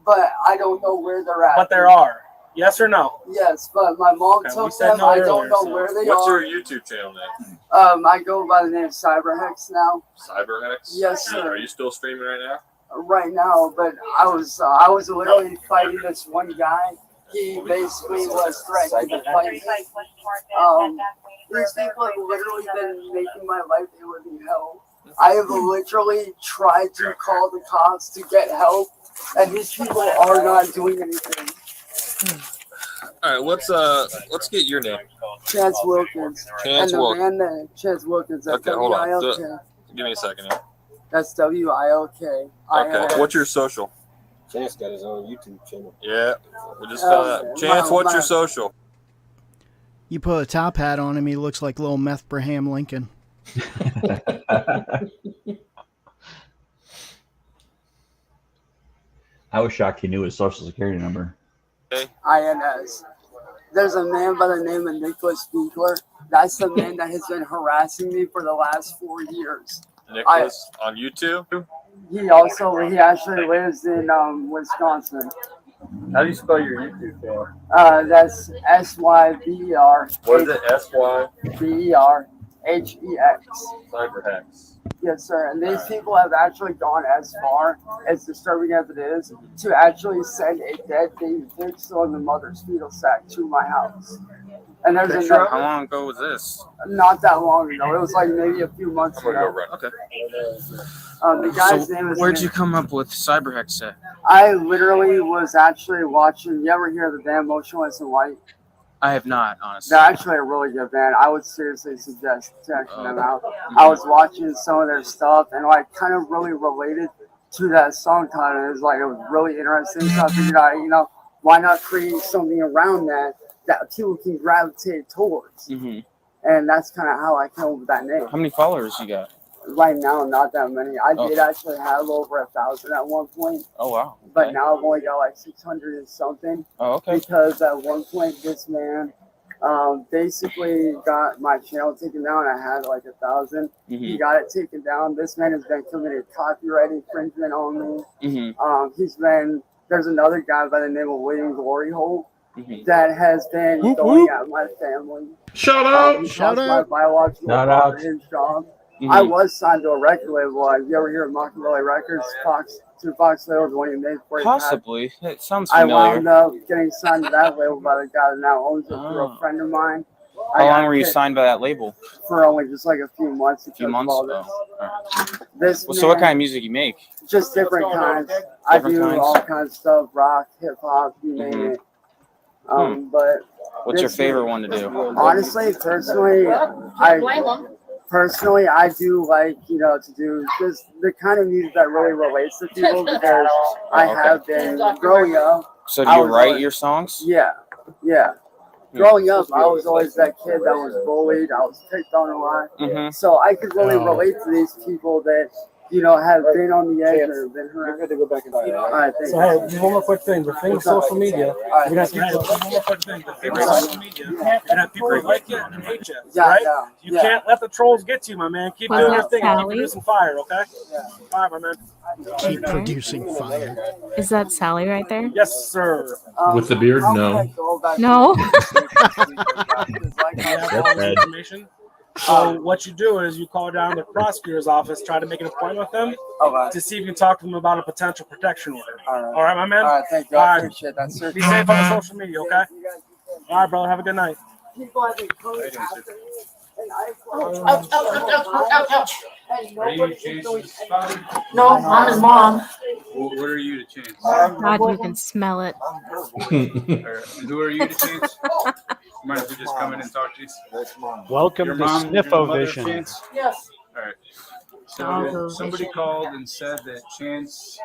but I don't know where they're at. But there are. Yes or no? Yes, but my mom Okay, we took said them. no I earlier, don't know so- where they What's are. your YouTube channel name? I go by the name Cyberhex now. Cyberhex? Yes, sir. Are you still streaming right now? Right now, but I was literally fighting this one guy. He basically was threatening to fight me. These people have literally been making my life a living hell. I have literally tried to call the cops to get help, and these people are not doing anything. All right, let's get your name. Chance Wilkins. Chance and the Wilkins. man that Chance Wilkins. That's Okay, hold on. W-I-L-K. Give me a second here. That's WILK. Okay, what's your social? Chance got his own YouTube channel. Yeah, we just found out. Chance, what's your social? You put a top hat on him, he looks like little Meth Braham Lincoln. I was shocked he knew his social security number. INS. There's a man by the name of Nicholas Fiegler. That's the man that has been harassing me for the last 4 years. Nicholas on YouTube? He actually lives in Wisconsin. How do you spell your YouTube channel? That's SYBER. What is it? SY? BER. HEX. Cyber hacks. Yes, sir. And these people have actually gone as far, as disturbing as it is, to actually send a dead baby pig still in the mother's fetal sack to my house. And there's How long ago was this? Not that long ago. It was like maybe a few months ago. Okay. The guy's name is. Where'd you come up with cyber hacks at? I literally was actually watching. You ever hear the band Motionless in White? I have not, honestly. They're actually a really good band. I would seriously suggest checking them out. I was watching some of their stuff and like kind of really related to that song title. It was really interesting. So I figured out, why not create something around that people can gravitate towards. Mm-hmm. And that's kind of how I came up with that name. How many followers you got? Right now, not that many. I did actually have over 1,000 at one point. Oh, wow. Okay. But now I've only got like 600 and something. Oh, okay. Because at one point, this man basically got my channel taken down. I had like 1,000. Mm-hmm. He got it taken down. This man has been committing copyright infringement on me. Mm-hmm. There's another guy by the name of William Gloryhole. Mm-hmm. That has been going at my family. Shout out! Shout out! My biological father, his job. Mm-hmm. I was signed to a record label. You ever hear of Machiavelli Records? Fox Label, the one you made for Possibly. It sounds familiar. I wound up getting signed to that label by the guy that now owns it through a friend of mine. How long were you signed by that label? For only just like a few months. A few months? So what kind of music you make? Just different kinds. I do all kinds of stuff, rock, hip hop, you name it. But what's your favorite one to do? Honestly, personally, I do like, to do just the kind of music that really relates to people because I have been growing up. So do you write your songs? Yeah. Growing up, I was always that kid that was bullied. I was picked on a lot. Mm-hmm. So I could really relate to these people that, have been on the edge or been hurt. You're good to go back and all right, so, hey, just one more quick thing. The thing with social media, you're going to keep one more quick thing. The thing with social media, you're going to have people like you and hate you, right? You can't let the trolls get to you, my man. Keep doing your thing and keep producing fire, okay? All right, my man. Keep producing fire. Is that Sally right there? Yes, sir. With the beard? No. No. Information. So what you do is you call down the prosecutor's office, try to make an appointment with them to see if you can talk to them about a potential protection order. All right, my man? All right, thank you. I appreciate that, sir. Be safe on social media, okay? All right, brother. Have a good night. Are you Chance's father? No, I'm his mom. What are you to Chance? God, you can smell it. Who are you to Chance? Mind if we just come in and talk to you? Welcome Your to mom, Sniffo your Vision. Chance? Yes. All right. So somebody called and said that Chance,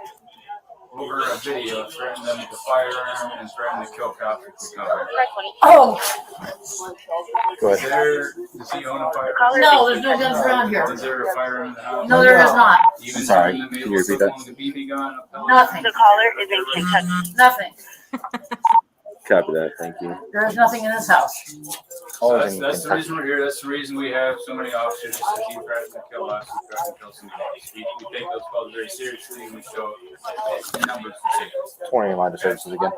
over a video, threatened them with a firearm and threatened to kill cops if we come. Oh. Go ahead. Does he own a firearm? No, there's no guns around here. Is there a firearm in the house? No, there is not. Even Sorry, can you repeat that? The BB gun? Nothing. The caller is in Kentucky. Nothing. Copy that. Thank you. There is nothing in this house. So that's the reason we're here. That's the reason we have so many officers, just to keep trying to kill us, trying to kill somebody else. We take those calls very seriously, and we show the numbers to see. 20 line of services again.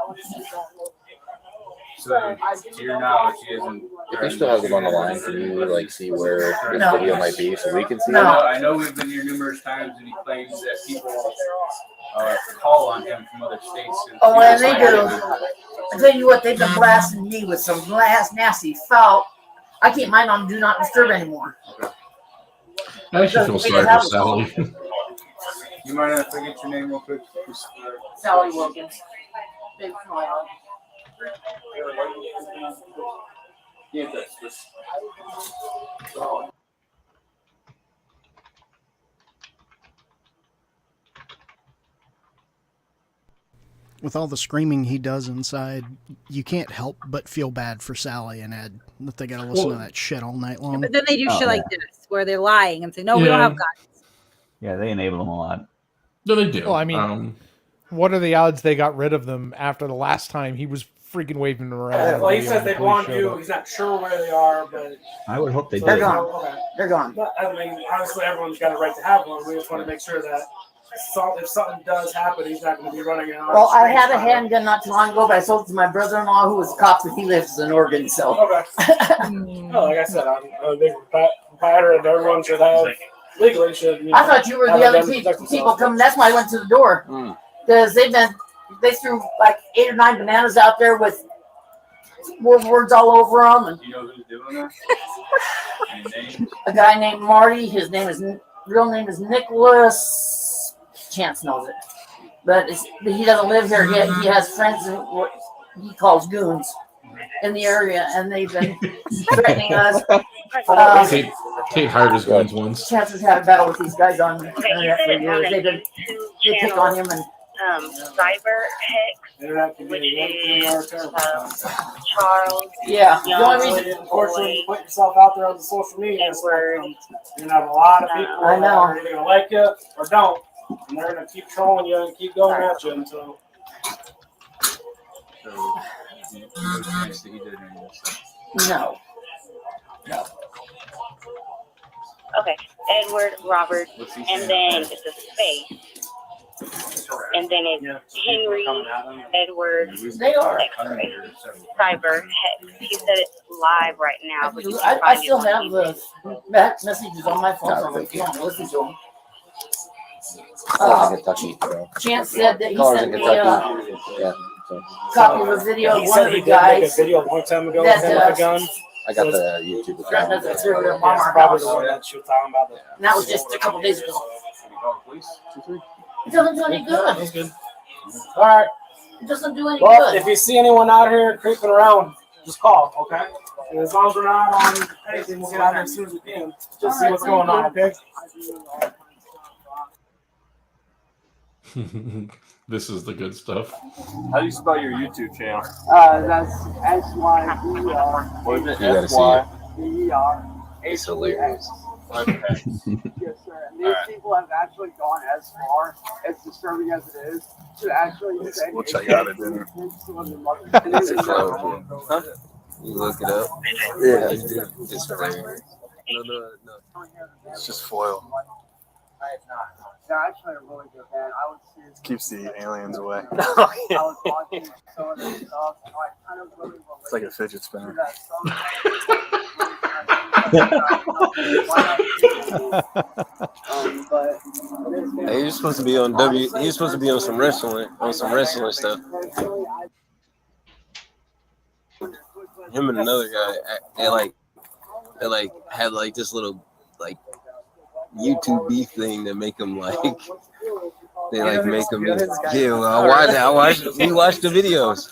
So, to your knowledge, he isn't. If you still have them on the line, can you see where this video might be so we can see it? I know we've been here numerous times, and he claims that people call on him from other states. Oh, and they do. I tell you what, they've been blasting me with some nasty foul. I keep mine on Do Not Disturb anymore. I actually feel sorry for Sally. You mind if I get your name real quick? Sally Wilkins. Big smile. With all the screaming he does inside, you can't help but feel bad for Sally and Ed that they gotta listen to that shit all night long. But then they do shit like this, where they're lying and say, "No, we don't have guns." Yeah, they enable them a lot. No, they do. Well, I mean, what are the odds they got rid of them after the last time he was freaking waving them around? Well, he says they want you. He's not sure where they are, but I would hope they They're did. gone. Okay. They're gone. But, I mean, obviously, everyone's got a right to have one. We just want to make sure that if something does happen, he's not going to be running out. Well, I had a handgun not too long ago, but I sold it to my brother-in-law who was a cop, and he lives in Oregon, so. Okay. Well, like I said, I'm a big pattern everyone should have legally. I thought you were the other people coming. That's why I went to the door. Because they threw like 8 or 9 bananas out there with words all over them. And You know who's doing that? Any names? a guy named Marty. His real name is Nicholas. Chance knows it, but he doesn't live here. He has friends in what he calls goons in the area, and they've been threatening us. Kate hired his goons once. Chance has had a battle with these guys on the internet for years. They pick on him and. Cyber Hex, which is Charles. Yeah, the Young, only reason, unfortunately, you put yourself out there on the social media, you're gonna have a lot of people I know. that are either gonna like you or don't, and they're gonna keep trolling you and keep going at you until. So, no chance that he did any of this stuff. No. Okay, Edward, Robert, and then it's a space. And then it's Henry, Edward, They are. X-ray, Cyber Hex. He said it's live right now. But you can I find still it on have the messages on my phone, so if you want to listen to them. Chance said that he sent me a copy of a video of one of the guys. A video a long time ago that, with him with a gun. I got the YouTube threatened us account. to throw their bomb That's our probably house. the one that she was talking about. And that was just a couple days ago. Police? It doesn't do any good. That's good. All right. It doesn't do any Well, good. if you see anyone out here creeping around, just call, okay? And as long as we're not on anything, we'll get out here as soon as we can. Just see what's going on, okay? This is the good stuff. How do you spell your YouTube channel? That's SYBER. What is it? You gotta see it. BER. It's hilarious. Yes, sir. And these people have actually gone as far, as disturbing as it is, to actually say, We'll check out at dinner. Huh? You look it up. Yeah, it's hilarious. No. It's just foil. They're actually a really good band. I would see Keeps the aliens away. I was watching some of their stuff, and I kind of really It's like a fidget spinner. Hey, you're supposed to be on You're supposed to be on some wrestling stuff. Him and another guy, they had like this little like YouTube beef thing that make them like they like make them. Yeah, well, we watched the videos.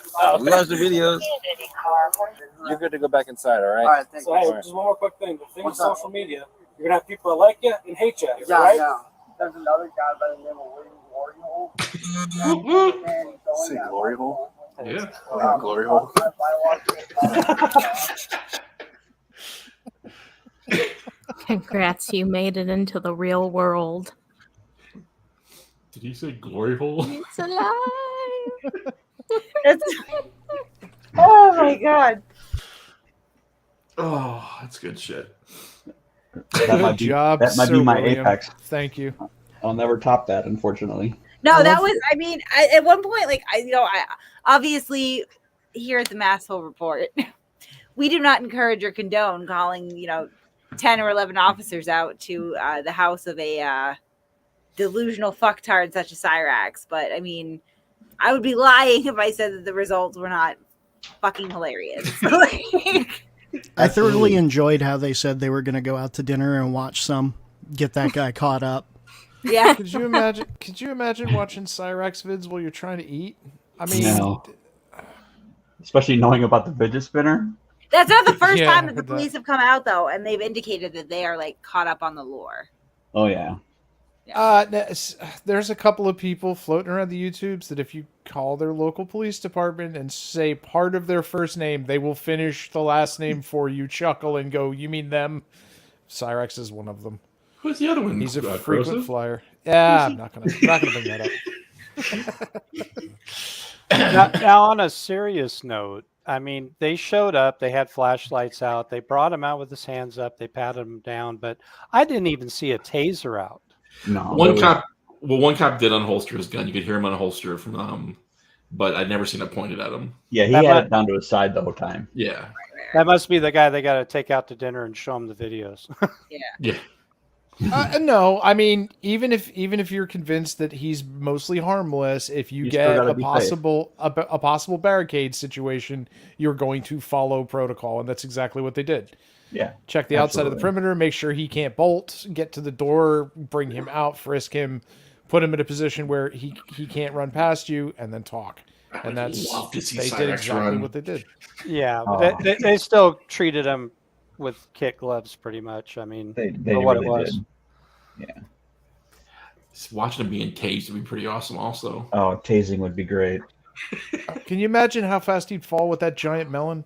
You're good to go back inside, all right? All right, thank So, you. hey, just one more quick thing. The thing with social media, you're going to have people that like you and hate you, Yeah, right? yeah. There's another guy by the name of William Glory Hole. Say glory hole? Yeah. Glory hole. Congrats, you made it into the real world. Did he say glory hole? It's alive. Oh my god. Oh, that's good shit. Good job, That might Sir be my William. apex. Thank you. I'll never top that, unfortunately. No, that was, I mean, at one point, like, I obviously here at the Masshole Report, we do not encourage or condone calling, 10 or 11 officers out to the house of a delusional fucktard such as Cyrax. But, I mean, I would be lying if I said that the results were not fucking hilarious. I thoroughly enjoyed how they said they were going to go out to dinner and watch get that guy caught up. Yeah. Could you imagine watching Cyrax vids while you're trying to eat? I mean, No. Especially knowing about the fidget spinner. That's not the first Yeah, time that the but that- police have come out, though, and they've indicated that they are, like, caught up on the lore. Oh yeah. There's a couple of people floating around the YouTubes that if you call their local police department and say part of their first name, they will finish the last name for you, chuckle, and go, "You mean them?" Cyrax is one of them. Who's the other one? He's a frequent Corrosive? flyer. Yeah, I'm not gonna bring that up. Now, on a serious note, I mean, they showed up, they had flashlights out, they brought him out with his hands up, they patted him down, but I didn't even see a taser out. No. One cop did unholster his gun. You could hear him unholster from but I'd never seen it pointed at him. Yeah, he had it down to his side the whole time. Yeah. That must be the guy they got to take out to dinner and show him the videos. Yeah. No, I mean, even if you're convinced that he's mostly harmless, if you get a possible barricade situation, you're going to follow protocol, and that's exactly what they did. Yeah. Check the outside of the perimeter, make sure he can't bolt, get to the door, bring him out, frisk him, put him in a position where he can't run past you, and then talk. And that's they did exactly what they did. Yeah, but they still treated him with kit gloves, pretty much. I mean, they for what really it was. did. Yeah. Just watching him being tased would be pretty awesome, also. Oh, tasing would be great. Can you imagine how fast he'd fall with that giant melon?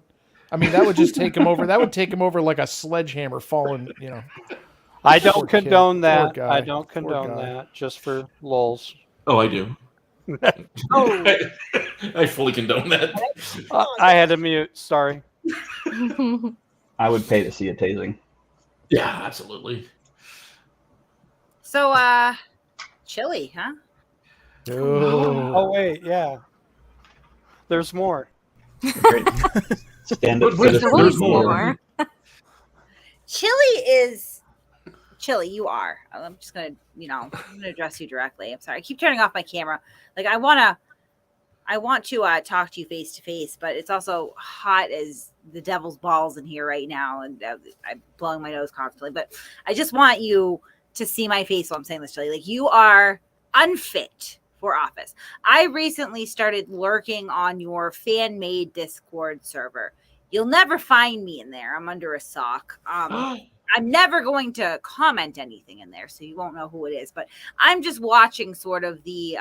I mean, that would just take him over. That would take him over like a sledgehammer falling. You know. I don't condone that. I don't condone that. Just for lulz. Oh, I do. I fully condone that. I had to mute. Sorry. I would pay to see a tasing. Yeah, absolutely. So, Chille, huh? Oh wait, yeah. There's more. Stand up. There's more. Chille is Chille. You are. I'm just gonna, I'm gonna address you directly. I'm sorry. I keep turning off my camera. Like I want to talk to you face to face, but it's also hot as the devil's balls in here right now, and I'm blowing my nose constantly. But I just want you to see my face while I'm saying this, Chille. Like you are unfit for office. I recently started lurking on your fan-made Discord server. You'll never find me in there. I'm under a sock. I'm never going to comment anything in there, so you won't know who it is. But I'm just watching sort of the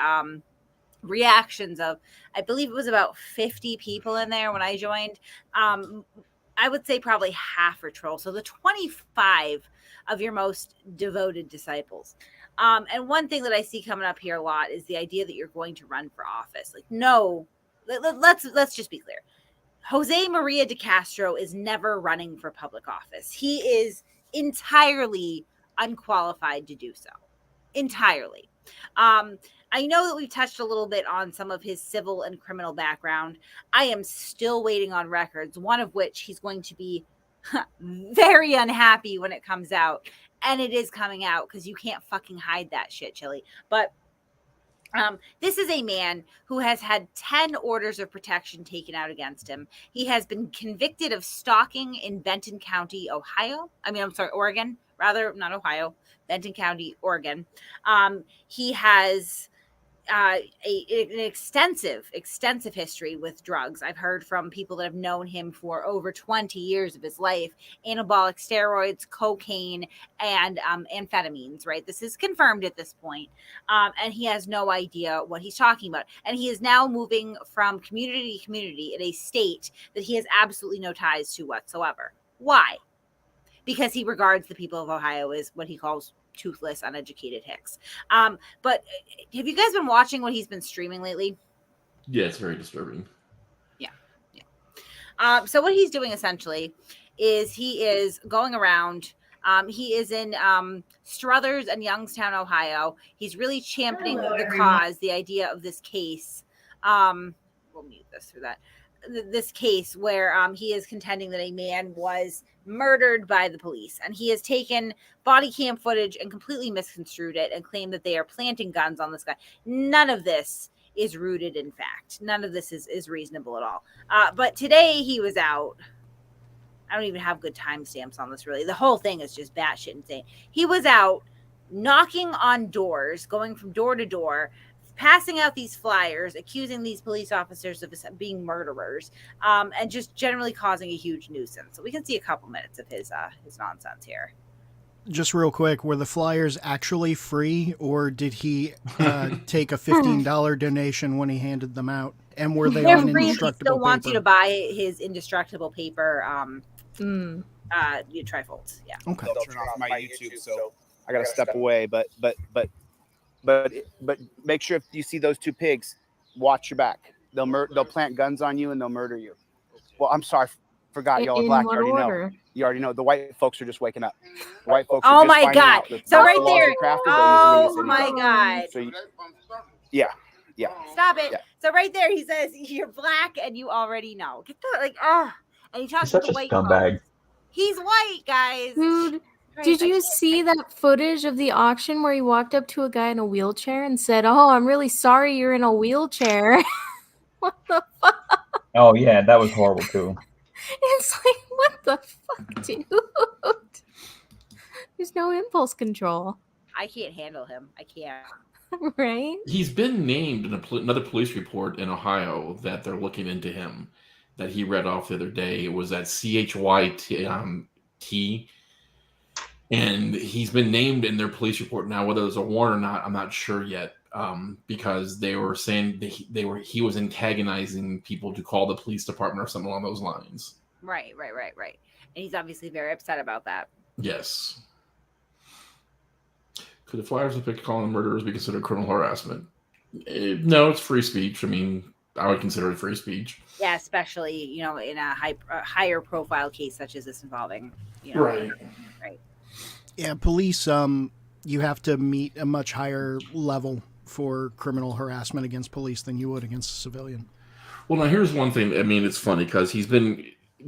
reactions of, I believe it was about 50 people in there when I joined. I would say probably half are trolls. So the 25 of your most devoted disciples. And one thing that I see coming up here a lot is the idea that you're going to run for office. Like, no, let's just be clear. Jose Maria de Castro is never running for public office. He is entirely unqualified to do so. Entirely. I know that we've touched a little bit on some of his civil and criminal background. I am still waiting on records, one of which he's going to be very unhappy when it comes out. And it is coming out because you can't fucking hide that shit, Chille. But this is a man who has had 10 orders of protection taken out against him. He has been convicted of stalking in Benton County, Oregon. Rather, not Ohio, Benton County, Oregon. He has an extensive history with drugs. I've heard from people that have known him for over 20 years of his life, anabolic steroids, cocaine, and amphetamines, right? This is confirmed at this point. And he has no idea what he's talking about. And he is now moving from community to community in a state that he has absolutely no ties to whatsoever. Why? Because he regards the people of Ohio as what he calls toothless, uneducated hicks. But have you guys been watching what he's been streaming lately? Yeah, it's very disturbing. Yeah. So what he's doing essentially is he is going around. He is in Struthers and Youngstown, Ohio. He's really championing the cause, the idea of this case. We'll mute this through that. This case where he is contending that a man was murdered by the police, and he has taken body cam footage and completely misconstrued it and claimed that they are planting guns on this guy. None of this is rooted in fact. None of this is reasonable at all. But today he was out. I don't even have good timestamps on this, really. The whole thing is just batshit insane. He was out knocking on doors, going from door to door, passing out these flyers, accusing these police officers of being murderers, and just generally causing a huge nuisance. So we can see a couple minutes of his nonsense here. Just real quick, were the flyers actually free, or did he take a $15 donation when he handed them out? And were they on free? indestructible He still wants paper? you to buy his indestructible paper trifolds. Yeah. Okay. They'll turn off my YouTube, so I gotta step away. But make sure if you see those two pigs, watch your back. They'll plant guns on you and they'll murder you. Well, I'm sorry, forgot y'all are black. You already know. You already know. The white folks are just waking up. The white folks. Oh are just my finding God! out that So the right laws there. are crafted, Oh my God! So yeah. Yeah. Stop it. Yeah. So right there, he says, you're black and you already know. Get the, like, oh. And he talks to Such the a white scumbag. folks. He's white, guys. Dude, did you see that footage of the auction where he walked up to a guy in a wheelchair and said, "Oh, I'm really sorry you're in a wheelchair"? What the fuck? Oh yeah, that was horrible too. It's like, what the fuck, dude? There's no impulse control. I can't handle him. I can't. Right? He's been named in another police report in Ohio that they're looking into him that he read off the other day. It was at CHYT. And he's been named in their police report now. Whether there's a warrant or not, I'm not sure yet. Because they were saying he was antagonizing people to call the police department or something along those lines. Right. And he's obviously very upset about that. Yes. Could the flyers depict calling murderers be considered criminal harassment? No, it's free speech. I mean, I would consider it free speech. Yeah, especially, in a higher profile case such as this involving, Right. Yeah, police, you have to meet a much higher level for criminal harassment against police than you would against a civilian. Well, now here's one thing. I mean, it's funny because he's been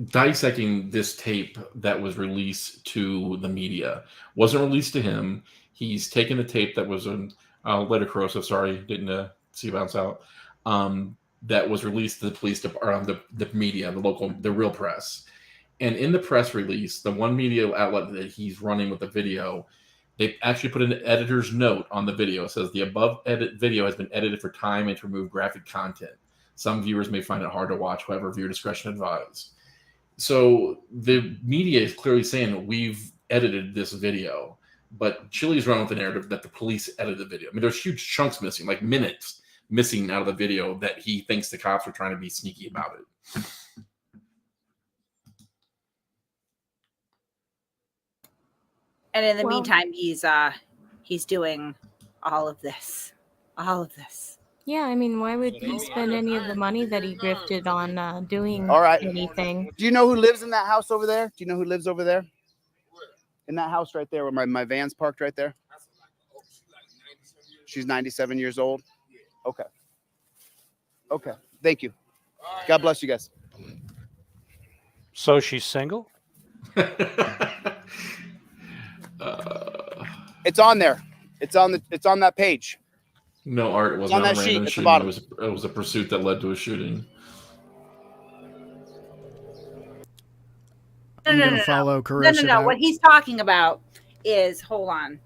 dissecting this tape that was released to the media. Wasn't released to him. He's taken the tape that was in later corrosive. Sorry, didn't see bounce out. That was released to the police department, the media, the real press. And in the press release, the one media outlet that he's running with the video, they actually put an editor's note on the video. It says the above video has been edited for time and to remove graphic content. Some viewers may find it hard to watch. However, viewer discretion advised. So the media is clearly saying we've edited this video, but Chille's running with the narrative that the police edited the video. I mean, there's huge chunks missing, like minutes missing out of the video that he thinks the cops are trying to be sneaky about it. And in the meantime, he's doing all of this. Yeah, I mean, why would he spend any of the money that he grifted on doing anything? Do you know who lives in that house over there? Do you know who lives over there? In that house right there where my van's parked right there? She's 97 years old? Okay. Thank you. God bless you guys. So she's single? It's on there. It's on that page. No, Art, it wasn't on that sheet at shooting. the bottom. It was a pursuit that led to a shooting. No. What he's talking about is, hold on.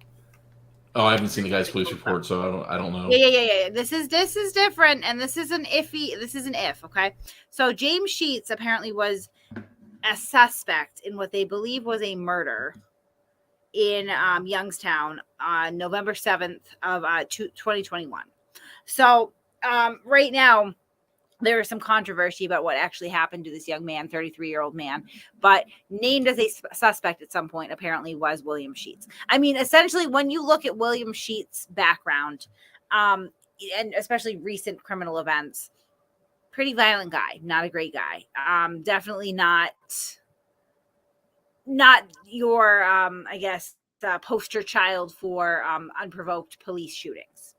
Oh, I haven't seen the guy's police report, so I don't know. Yeah. This is different, and this is an if. Okay, so James Sheets apparently was a suspect in what they believe was a murder in Youngstown on November 7th of 2021. So right now, there is some controversy about what actually happened to this young man, 33-year-old man, but named as a suspect at some point apparently was William Sheets. I mean, essentially, when you look at William Sheets' background, and especially recent criminal events, pretty violent guy, not a great guy. Definitely not your, I guess, poster child for unprovoked police shootings.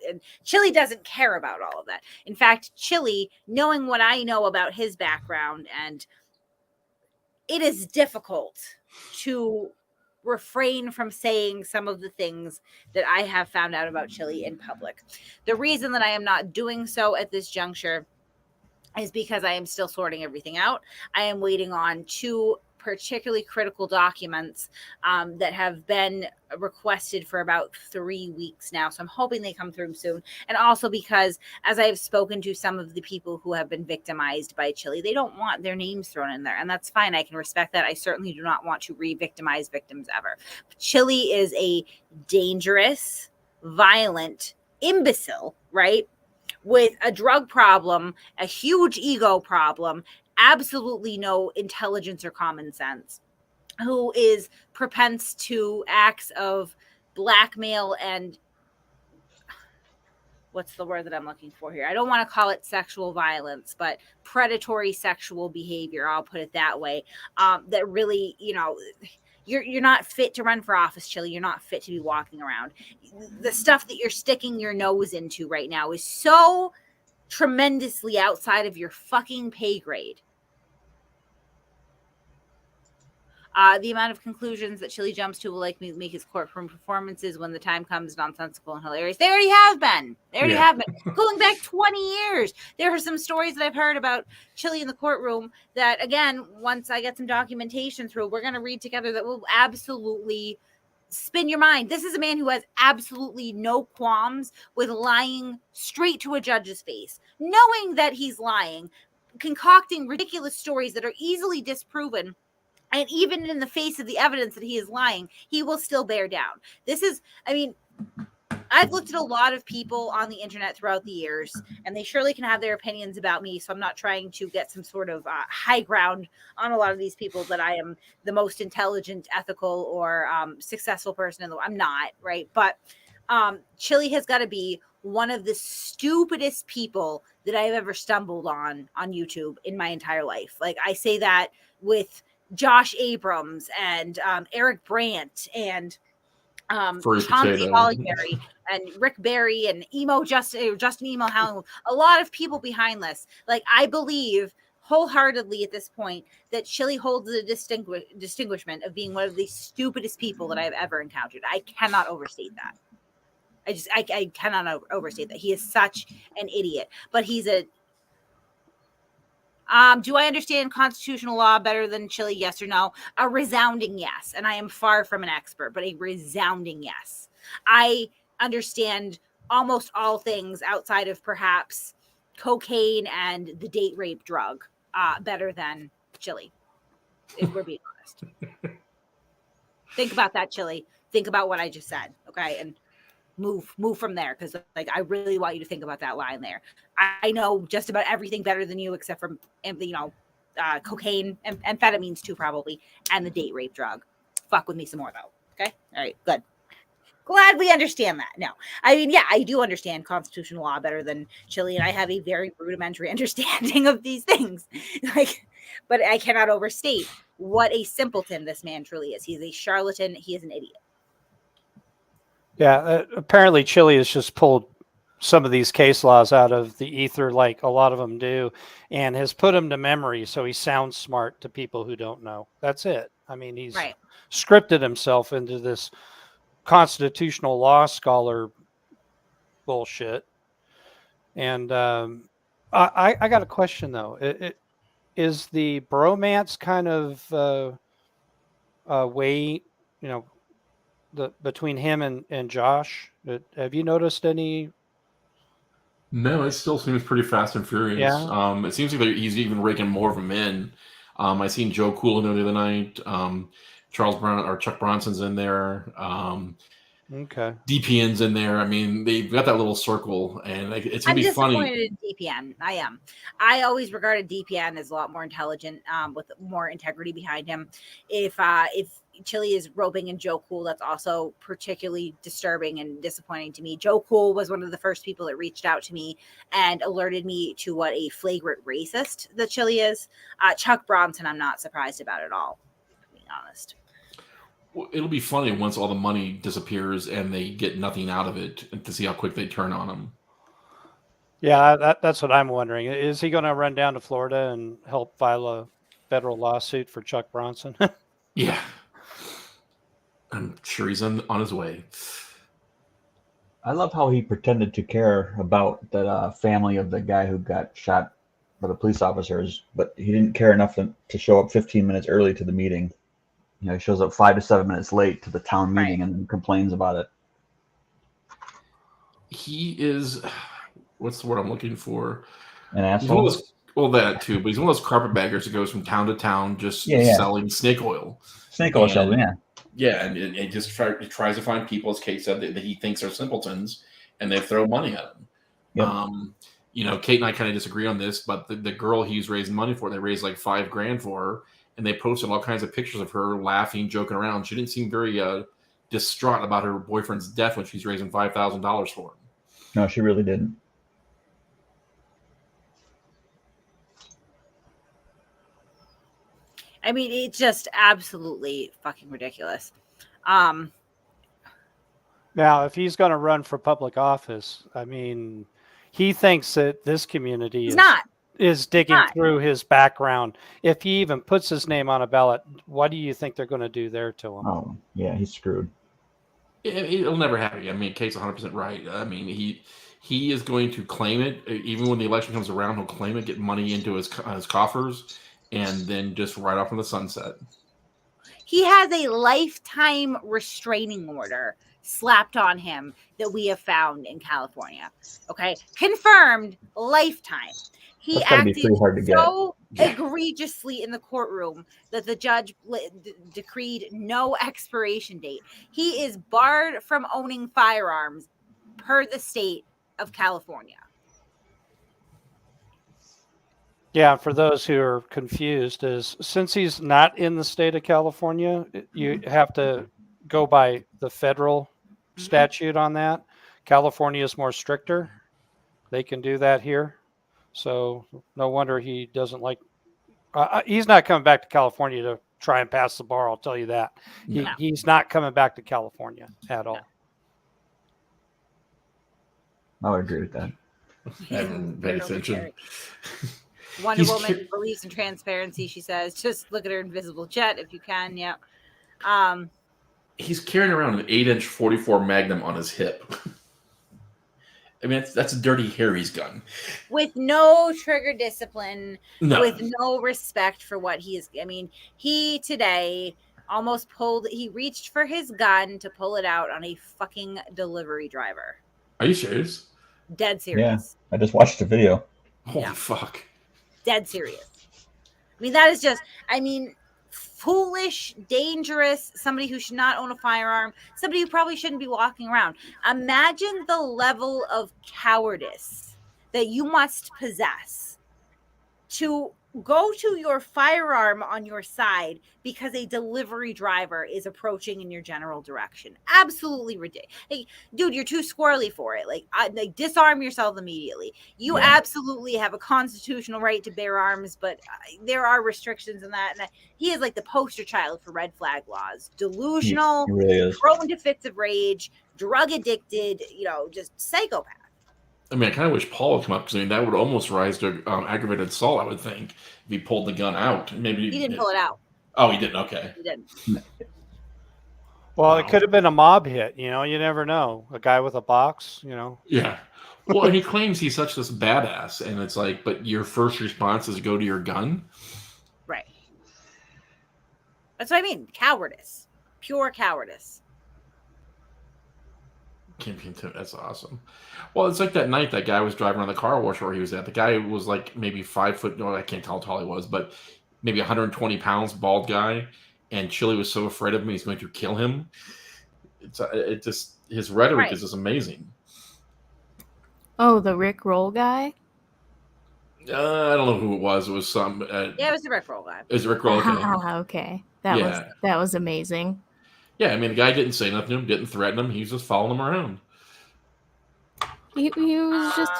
And Chille doesn't care about all of that. In fact, Chille, knowing what I know about his background, and it is difficult to refrain from saying some of the things that I have found out about Chille in public. The reason that I am not doing so at this juncture is because I am still sorting everything out. I am waiting on two particularly critical documents that have been requested for about 3 weeks now. So I'm hoping they come through soon. And also because, as I have spoken to some of the people who have been victimized by Chille, they don't want their names thrown in there. And that's fine. I can respect that. I certainly do not want to re-victimize victims ever. Chille is a dangerous, violent imbecile, right? With a drug problem, a huge ego problem, absolutely no intelligence or common sense, who is propense to acts of blackmail and what's the word that I'm looking for here? I don't want to call it sexual violence, but predatory sexual behavior. I'll put it that way. That really, you're not fit to run for office, Chille. You're not fit to be walking around. The stuff that you're sticking your nose into right now is so tremendously outside of your fucking pay grade. The amount of conclusions that Chille jumps to will likely make his courtroom performances when the time comes nonsensical and hilarious. They already have been. Going back 20 years. There are some stories that I've heard about Chille in the courtroom that, again, once I get some documentation through, we're going to read together that will absolutely spin your mind. This is a man who has absolutely no qualms with lying straight to a judge's face, knowing that he's lying, concocting ridiculous stories that are easily disproven. And even in the face of the evidence that he is lying, he will still bear down. I've looked at a lot of people on the internet throughout the years, and they surely can have their opinions about me. So I'm not trying to get some sort of high ground on a lot of these people that I am the most intelligent, ethical, or successful person in the world. I'm not, right? But Chille has got to be one of the stupidest people that I've ever stumbled on YouTube in my entire life. Like, I say that with Josh Abrams and Eric Brandt and Chauncey Hollyberry and Rick Barry and Justin Emo Howell, a lot of people behind this. Like, I believe wholeheartedly at this point that Chille holds the distinguishment of being one of the stupidest people that I've ever encountered. I cannot overstate that. I cannot overstate that. He is such an idiot, but he's a do I understand constitutional law better than Chille? Yes or no? A resounding yes. And I am far from an expert, but a resounding yes. I understand almost all things outside of perhaps cocaine and the date rape drug better than Chille, if we're being honest. Think about that, Chille. Think about what I just said, okay? And move from there, because like I really want you to think about that line there. I know just about everything better than you, except for cocaine and amphetamines too, probably, and the date rape drug. Fuck with me some more though. Okay, all right, good. Glad we understand that. No, I do understand constitutional law better than Chille, and I have a very rudimentary understanding of these things. But I cannot overstate what a simpleton this man truly is. He's a charlatan. He is an idiot. Yeah, apparently Chille has just pulled some of these case laws out of the ether, like a lot of them do, and has put them to memory so he sounds smart to people who don't know. That's it. I mean, he's scripted himself into this constitutional law scholar bullshit. And I got a question, though. Is the bromance kind of way, between him and Josh? Have you noticed any? No, it still seems pretty fast and furious. Yeah. It seems like he's even raking more of them in. I seen Joe Cool in the other night. Charles Brown or Chuck Bronson's in there. Okay. DPN's in there. I mean, they've got that little circle, and it's gonna be funny. I'm disappointed in DPN. I am. I always regarded DPN as a lot more intelligent, with more integrity behind him. If Chille is roping in Joe Cool, that's also particularly disturbing and disappointing to me. Joe Cool was one of the first people that reached out to me and alerted me to what a flagrant racist that Chille is. Chuck Bronson, I'm not surprised about at all, to be honest. Well, it'll be funny once all the money disappears and they get nothing out of it, and to see how quick they turn on him. Yeah, that's what I'm wondering. Is he going to run down to Florida and help file a federal lawsuit for Chuck Bronson? Yeah. I'm sure he's on his way. I love how he pretended to care about the family of the guy who got shot by the police officers, but he didn't care enough to show up 15 minutes early to the meeting. He shows up 5 to 7 minutes late to the town meeting and complains about it. He is, what's the word I'm looking for? An asshole? Well, that too, but he's one of those carpetbaggers that goes from town to town just selling snake oil. Snake oil selling, yeah. Yeah, and it just tries to find people, as Kate said, that he thinks are simpletons, and they throw money at him. Yep. Kate and I kind of disagree on this, but the girl he's raising money for, they raised like $5,000 for her, and they posted all kinds of pictures of her laughing, joking around. She didn't seem very distraught about her boyfriend's death when she's raising $5,000 for him. No, she really didn't. I mean, it's just absolutely fucking ridiculous. Now, if he's going to run for public office, I mean, he thinks that this community is digging through his background. If he even puts his name on a ballot, what do you think they're going to do there to him? Oh, yeah, he's screwed. It'll never happen. I mean, Kate's 100% right. I mean, he is going to claim it. Even when the election comes around, he'll claim it, get money into his coffers, and then just ride off in the sunset. He has a lifetime restraining order slapped on him that we have found in California. Okay, confirmed lifetime. He acted so egregiously in the courtroom that the judge decreed no expiration date. He is barred from owning firearms per the state of California. Yeah, for those who are confused, is since he's not in the state of California, you have to go by the federal statute on that. California is more stricter. They can do that here. So no wonder he doesn't like. He's not coming back to California to try and pass the bar. I'll tell you that. He's not coming back to California at all. I would agree with that. I haven't paid attention. Wonder Woman believes in transparency, she says. Just look at her invisible jet if you can. Yeah. He's carrying around an 8-inch 44 Magnum on his hip. I mean, that's Dirty Harry's gun. With no trigger discipline, No. With no respect for what he is. I mean, he today almost he reached for his gun to pull it out on a fucking delivery driver. Are you serious? Dead serious. Yeah, I just watched the video. Holy fuck. Dead serious. I mean, that is just, foolish, dangerous, somebody who should not own a firearm, somebody who probably shouldn't be walking around. Imagine the level of cowardice that you must possess to go to your firearm on your side because a delivery driver is approaching in your general direction. Absolutely ridiculous. Like, dude, you're too squirrely for it. Like, disarm yourself immediately. You absolutely have a constitutional right to bear arms, but there are restrictions in that. And he is like the poster child for red flag laws. Delusional, he really is. Prone to fits of rage, drug addicted, just psychopath. I mean, I kind of wish Paul would come up because that would almost rise to aggravated assault, I would think, if he pulled the gun out. Maybe he didn't pull it out. Oh, he didn't? Okay. He didn't. Well, it could have been a mob hit. You never know. A guy with a box, Yeah. Well, and he claims he's such this badass, and it's like, but your first response is go to your gun? Right. That's what I mean. Cowardice. Pure cowardice. That's awesome. Well, it's like that night that guy was driving around the car wash where he was at. The guy was like maybe 5 foot. No, I can't tell how tall he was, but maybe 120 pounds, bald guy. And Chille was so afraid of him, he's going to kill him. His rhetoric is just amazing. Oh, the Rick Roll guy? I don't know who it was. It was some. Yeah, it was the Rick Roll guy. It was Rick Roll. Okay. That was amazing. Yeah, I mean, the guy didn't say nothing to him, didn't threaten him. He was just following him around. He was just,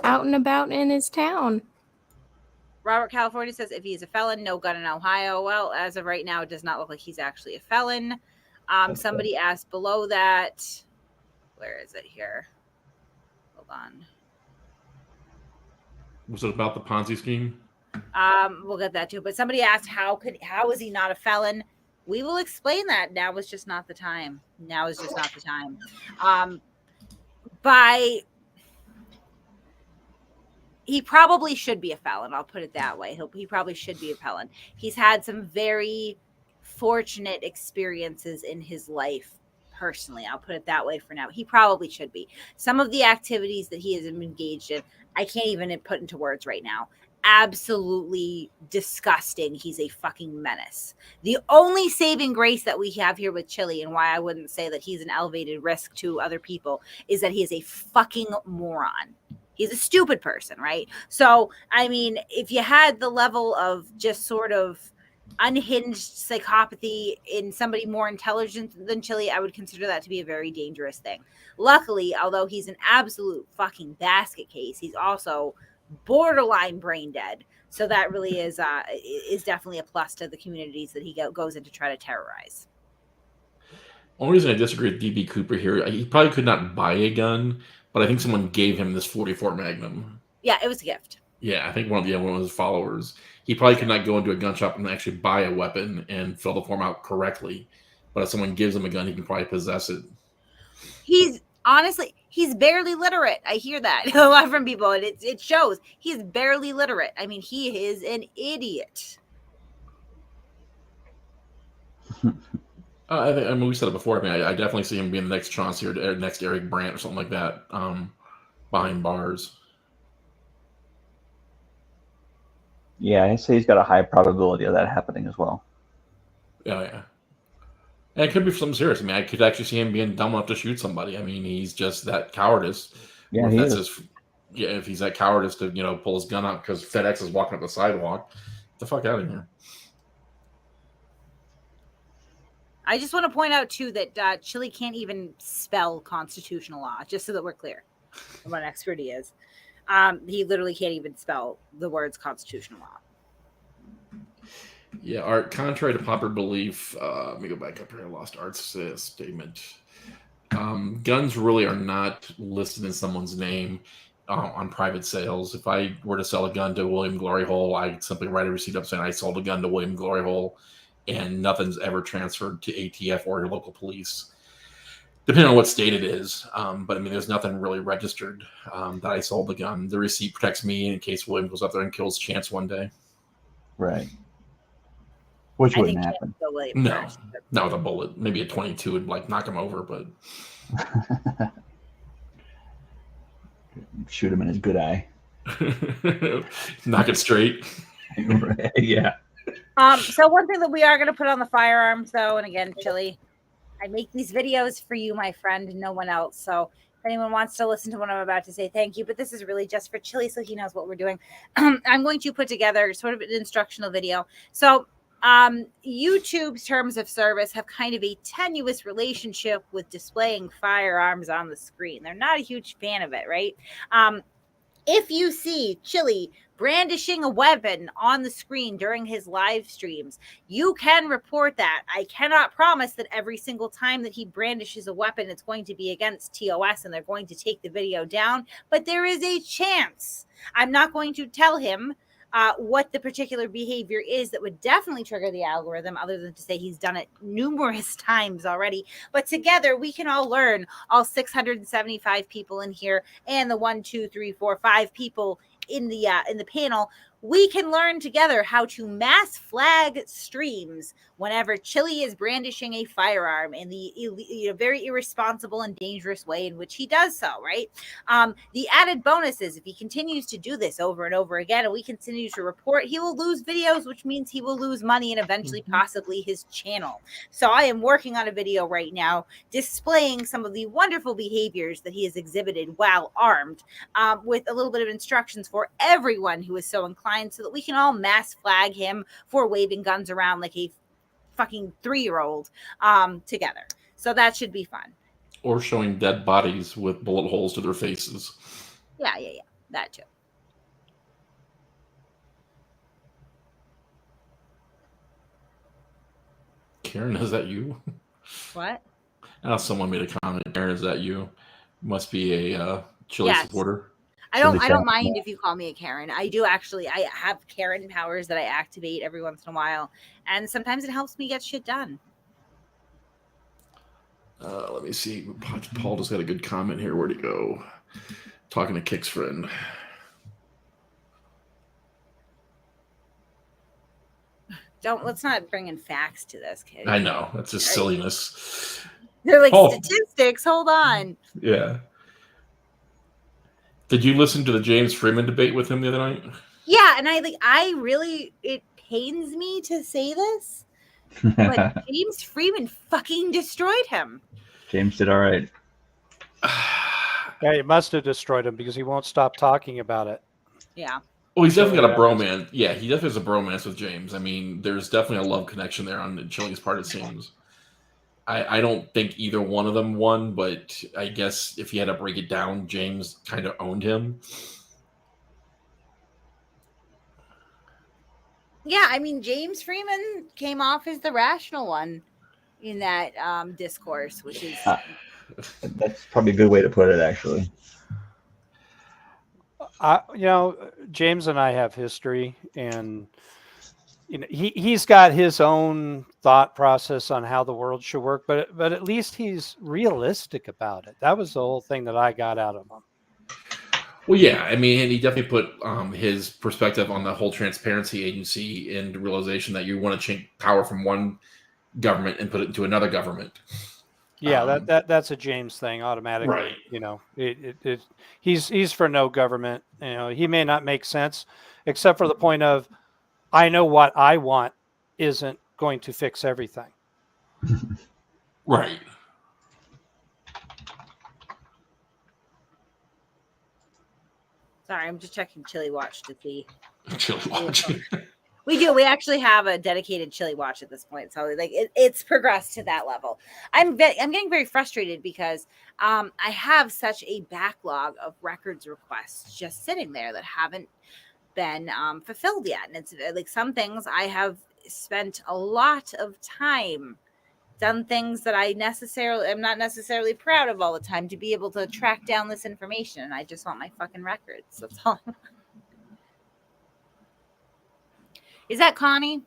out and about in his town. Robert California says if he's a felon, no gun in Ohio. Well, as of right now, it does not look like he's actually a felon. Somebody asked below that. Where is it here? Hold on. Was it about the Ponzi scheme? We'll get that too. But somebody asked how is he not a felon? We will explain that. Now is just not the time. Now is just not the time. He probably should be a felon. I'll put it that way. He probably should be a felon. He's had some very fortunate experiences in his life personally. I'll put it that way for now. He probably should be. Some of the activities that he has engaged in, I can't even put into words right now. Absolutely disgusting. He's a fucking menace. The only saving grace that we have here with Chille, and why I wouldn't say that he's an elevated risk to other people, is that he is a fucking moron. He's a stupid person, right? So, I mean, if you had the level of just sort of unhinged psychopathy in somebody more intelligent than Chille, I would consider that to be a very dangerous thing. Luckily, although he's an absolute fucking basket case, he's also borderline brain dead. So that really is definitely a plus to the communities that he goes in to try to terrorize. Only reason I disagree with DB Cooper here, he probably could not buy a gun, but I think someone gave him this 44 Magnum. Yeah, it was a gift. Yeah, I think one of his followers. He probably could not go into a gun shop and actually buy a weapon and fill the form out correctly. But if someone gives him a gun, he can probably possess it. He's barely literate. I hear that a lot from people, and it shows. He's barely literate. I mean, he is an idiot. I mean, we said it before. I mean, I definitely see him being the next Chauncey or next Eric Brandt or something like that, behind bars. Yeah, I say he's got a high probability of that happening as well. Oh, yeah. And it could be something serious. I mean, I could actually see him being dumb enough to shoot somebody. I mean, he's just that cowardice. Yeah, he is. If he's that cowardice to, pull his gun out because FedEx is walking up the sidewalk, get the fuck out of here. I just want to point out, too, that Chile can't even spell constitutional law, just so that we're clear of what an expert he is. He literally can't even spell the words constitutional law. Yeah, Art, contrary to popular belief, let me go back up here. I lost Art's statement. Guns really are not listed in someone's name on private sales. If I were to sell a gun to William Glory Hole, I'd simply write a receipt up saying I sold a gun to William Glory Hole, and nothing's ever transferred to ATF or your local police, depending on what state it is. But I mean, there's nothing really registered that I sold the gun. The receipt protects me in case William goes up there and kills Chance one day. Right. Which wouldn't happen. No, not with a bullet. Maybe a 22 would knock him over, but shoot him in his good eye. Knock it straight. Right, yeah. So one thing that we are going to put on the firearms, though, and again, Chile, I make these videos for you, my friend, and no one else. So if anyone wants to listen to what I'm about to say, thank you. But this is really just for Chile, so he knows what we're doing. I'm going to put together sort of an instructional video. So YouTube's terms of service have kind of a tenuous relationship with displaying firearms on the screen. They're not a huge fan of it, right? If you see Chile brandishing a weapon on the screen during his live streams, you can report that. I cannot promise that every single time that he brandishes a weapon, it's going to be against TOS and they're going to take the video down, but there is a chance. I'm not going to tell him what the particular behavior is that would definitely trigger the algorithm, other than to say he's done it numerous times already. But together we can all learn, all 675 people in here and the 1, 2, 3, 4, 5 people in the panel, we can learn together how to mass flag streams whenever Chile is brandishing a firearm in the very irresponsible and dangerous way in which he does so, right? The added bonus is if he continues to do this over and over again and we continue to report, he will lose videos, which means he will lose money and eventually possibly his channel. So I am working on a video right now displaying some of the wonderful behaviors that he has exhibited while armed, with a little bit of instructions for everyone who is so inclined, so that we can all mass flag him for waving guns around like a fucking 3-year-old together. So that should be fun. Or showing dead bodies with bullet holes to their faces. Yeah, that too. Karen, is that you? What? Someone made a comment. Karen, is that you? Must be a Chile supporter. I don't mind if you call me a Karen. I do actually. I have Karen powers that I activate every once in a while, and sometimes it helps me get shit done. Let me see. Paul just got a good comment here. Where'd he go? Talking to Kick's friend. Let's not bring in facts to this, kid. I know. That's just silliness. They're like statistics. Hold on. Yeah. Did you listen to the James Freeman debate with him the other night? Yeah, and it pains me to say this, but James Freeman fucking destroyed him. James did all right. Yeah, he must have destroyed him because he won't stop talking about it. Yeah. Well, he's definitely got a bromance. Yeah, he definitely has a bromance with James. I mean, there's definitely a love connection there on Chile's part, it seems. I don't think either one of them won, but I guess if you had to break it down, James kind of owned him. Yeah, I mean, James Freeman came off as the rational one in that discourse, which is that's probably a good way to put it, actually. James and I have history, and he's got his own thought process on how the world should work, but at least he's realistic about it. That was the whole thing that I got out of him. Well, yeah, I mean, and he definitely put his perspective on the whole transparency agency and the realization that you want to change power from one government and put it into another government. Yeah, that's a James thing automatically. Right. He's for no government. He may not make sense, except for the point of, I know what I want isn't going to fix everything. Right. Sorry, I'm just checking Chille Watch to see. Chille Watch. We do. We actually have a dedicated Chille Watch at this point, so like it's progressed to that level. I'm getting very frustrated because I have such a backlog of records requests just sitting there that haven't been fulfilled yet, and it's like some things I have spent a lot of time. Done things that I'm not necessarily proud of all the time to be able to track down this information, and I just want my fucking records. That's all. Is that Connie?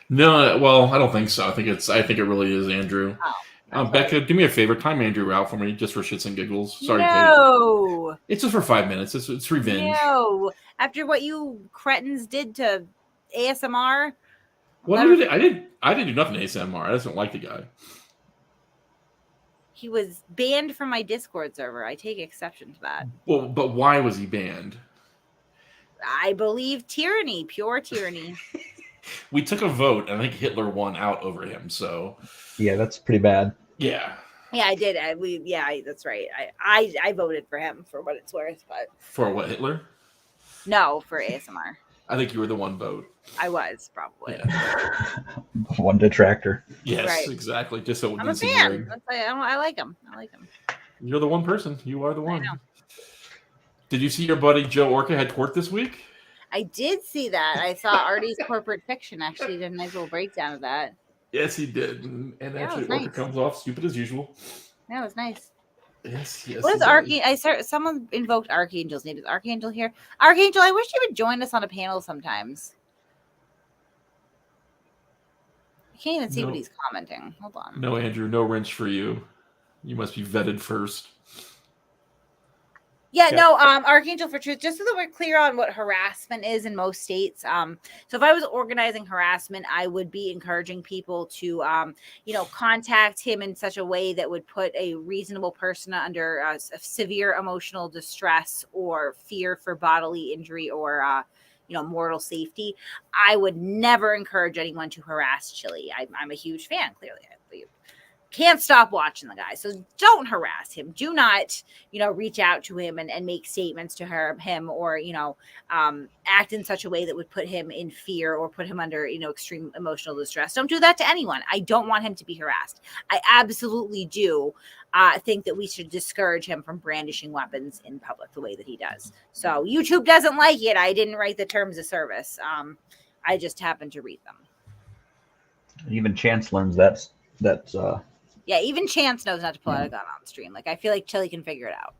No, well, I don't think so. I think it really is Andrew. Oh, Becca, do me a favor, time Andrew out for me, just for shits and giggles. Sorry, no. Kate. It's just for 5 minutes. It's revenge. No, after what you cretins did to ASMR. Well, I didn't do nothing to ASMR. I just don't like the guy. He was banned from my Discord server. I take exception to that. Well, but why was he banned? I believe tyranny, pure tyranny. We took a vote, and I think Hitler won out over him. So, yeah, that's pretty bad. Yeah. Yeah, I did. That's right. I voted for him for what it's worth, but for what, Hitler? No, for ASMR. I think you were the one vote. I was probably. Yeah. One detractor. Yes, right. Exactly. Just so I'm a fan. I like him. You're the one person. You are the one. I know. Did you see your buddy Joe Orca had court this week? I did see that. I saw Artie's Corporate Fiction actually did a nice little breakdown of that. Yes, he did. And actually, Orca comes off stupid as usual. That was nice. Yes. What is Archangel? Someone invoked Archangel's name. Is Archangel here? Archangel, I wish you would join us on a panel sometimes. I can't even see what he's commenting. Hold on. No, Andrew, no wrench for you. You must be vetted first. Yeah, no, Archangel for Truth, just so that we're clear on what harassment is in most states. So if I was organizing harassment, I would be encouraging people to, contact him in such a way that would put a reasonable person under severe emotional distress or fear for bodily injury or, mortal safety. I would never encourage anyone to harass Chille. I'm a huge fan, clearly. Can't stop watching the guy. So don't harass him. Do not, reach out to him and make statements to him or, act in such a way that would put him in fear or put him under, extreme emotional distress. Don't do that to anyone. I don't want him to be harassed. I absolutely do think that we should discourage him from brandishing weapons in public the way that he does. So YouTube doesn't like it. I didn't write the terms of service. I just happened to read them. Even Chance learns that's yeah, even Chance knows not to pull out a gun on stream. Like, I feel like Chille can figure it out.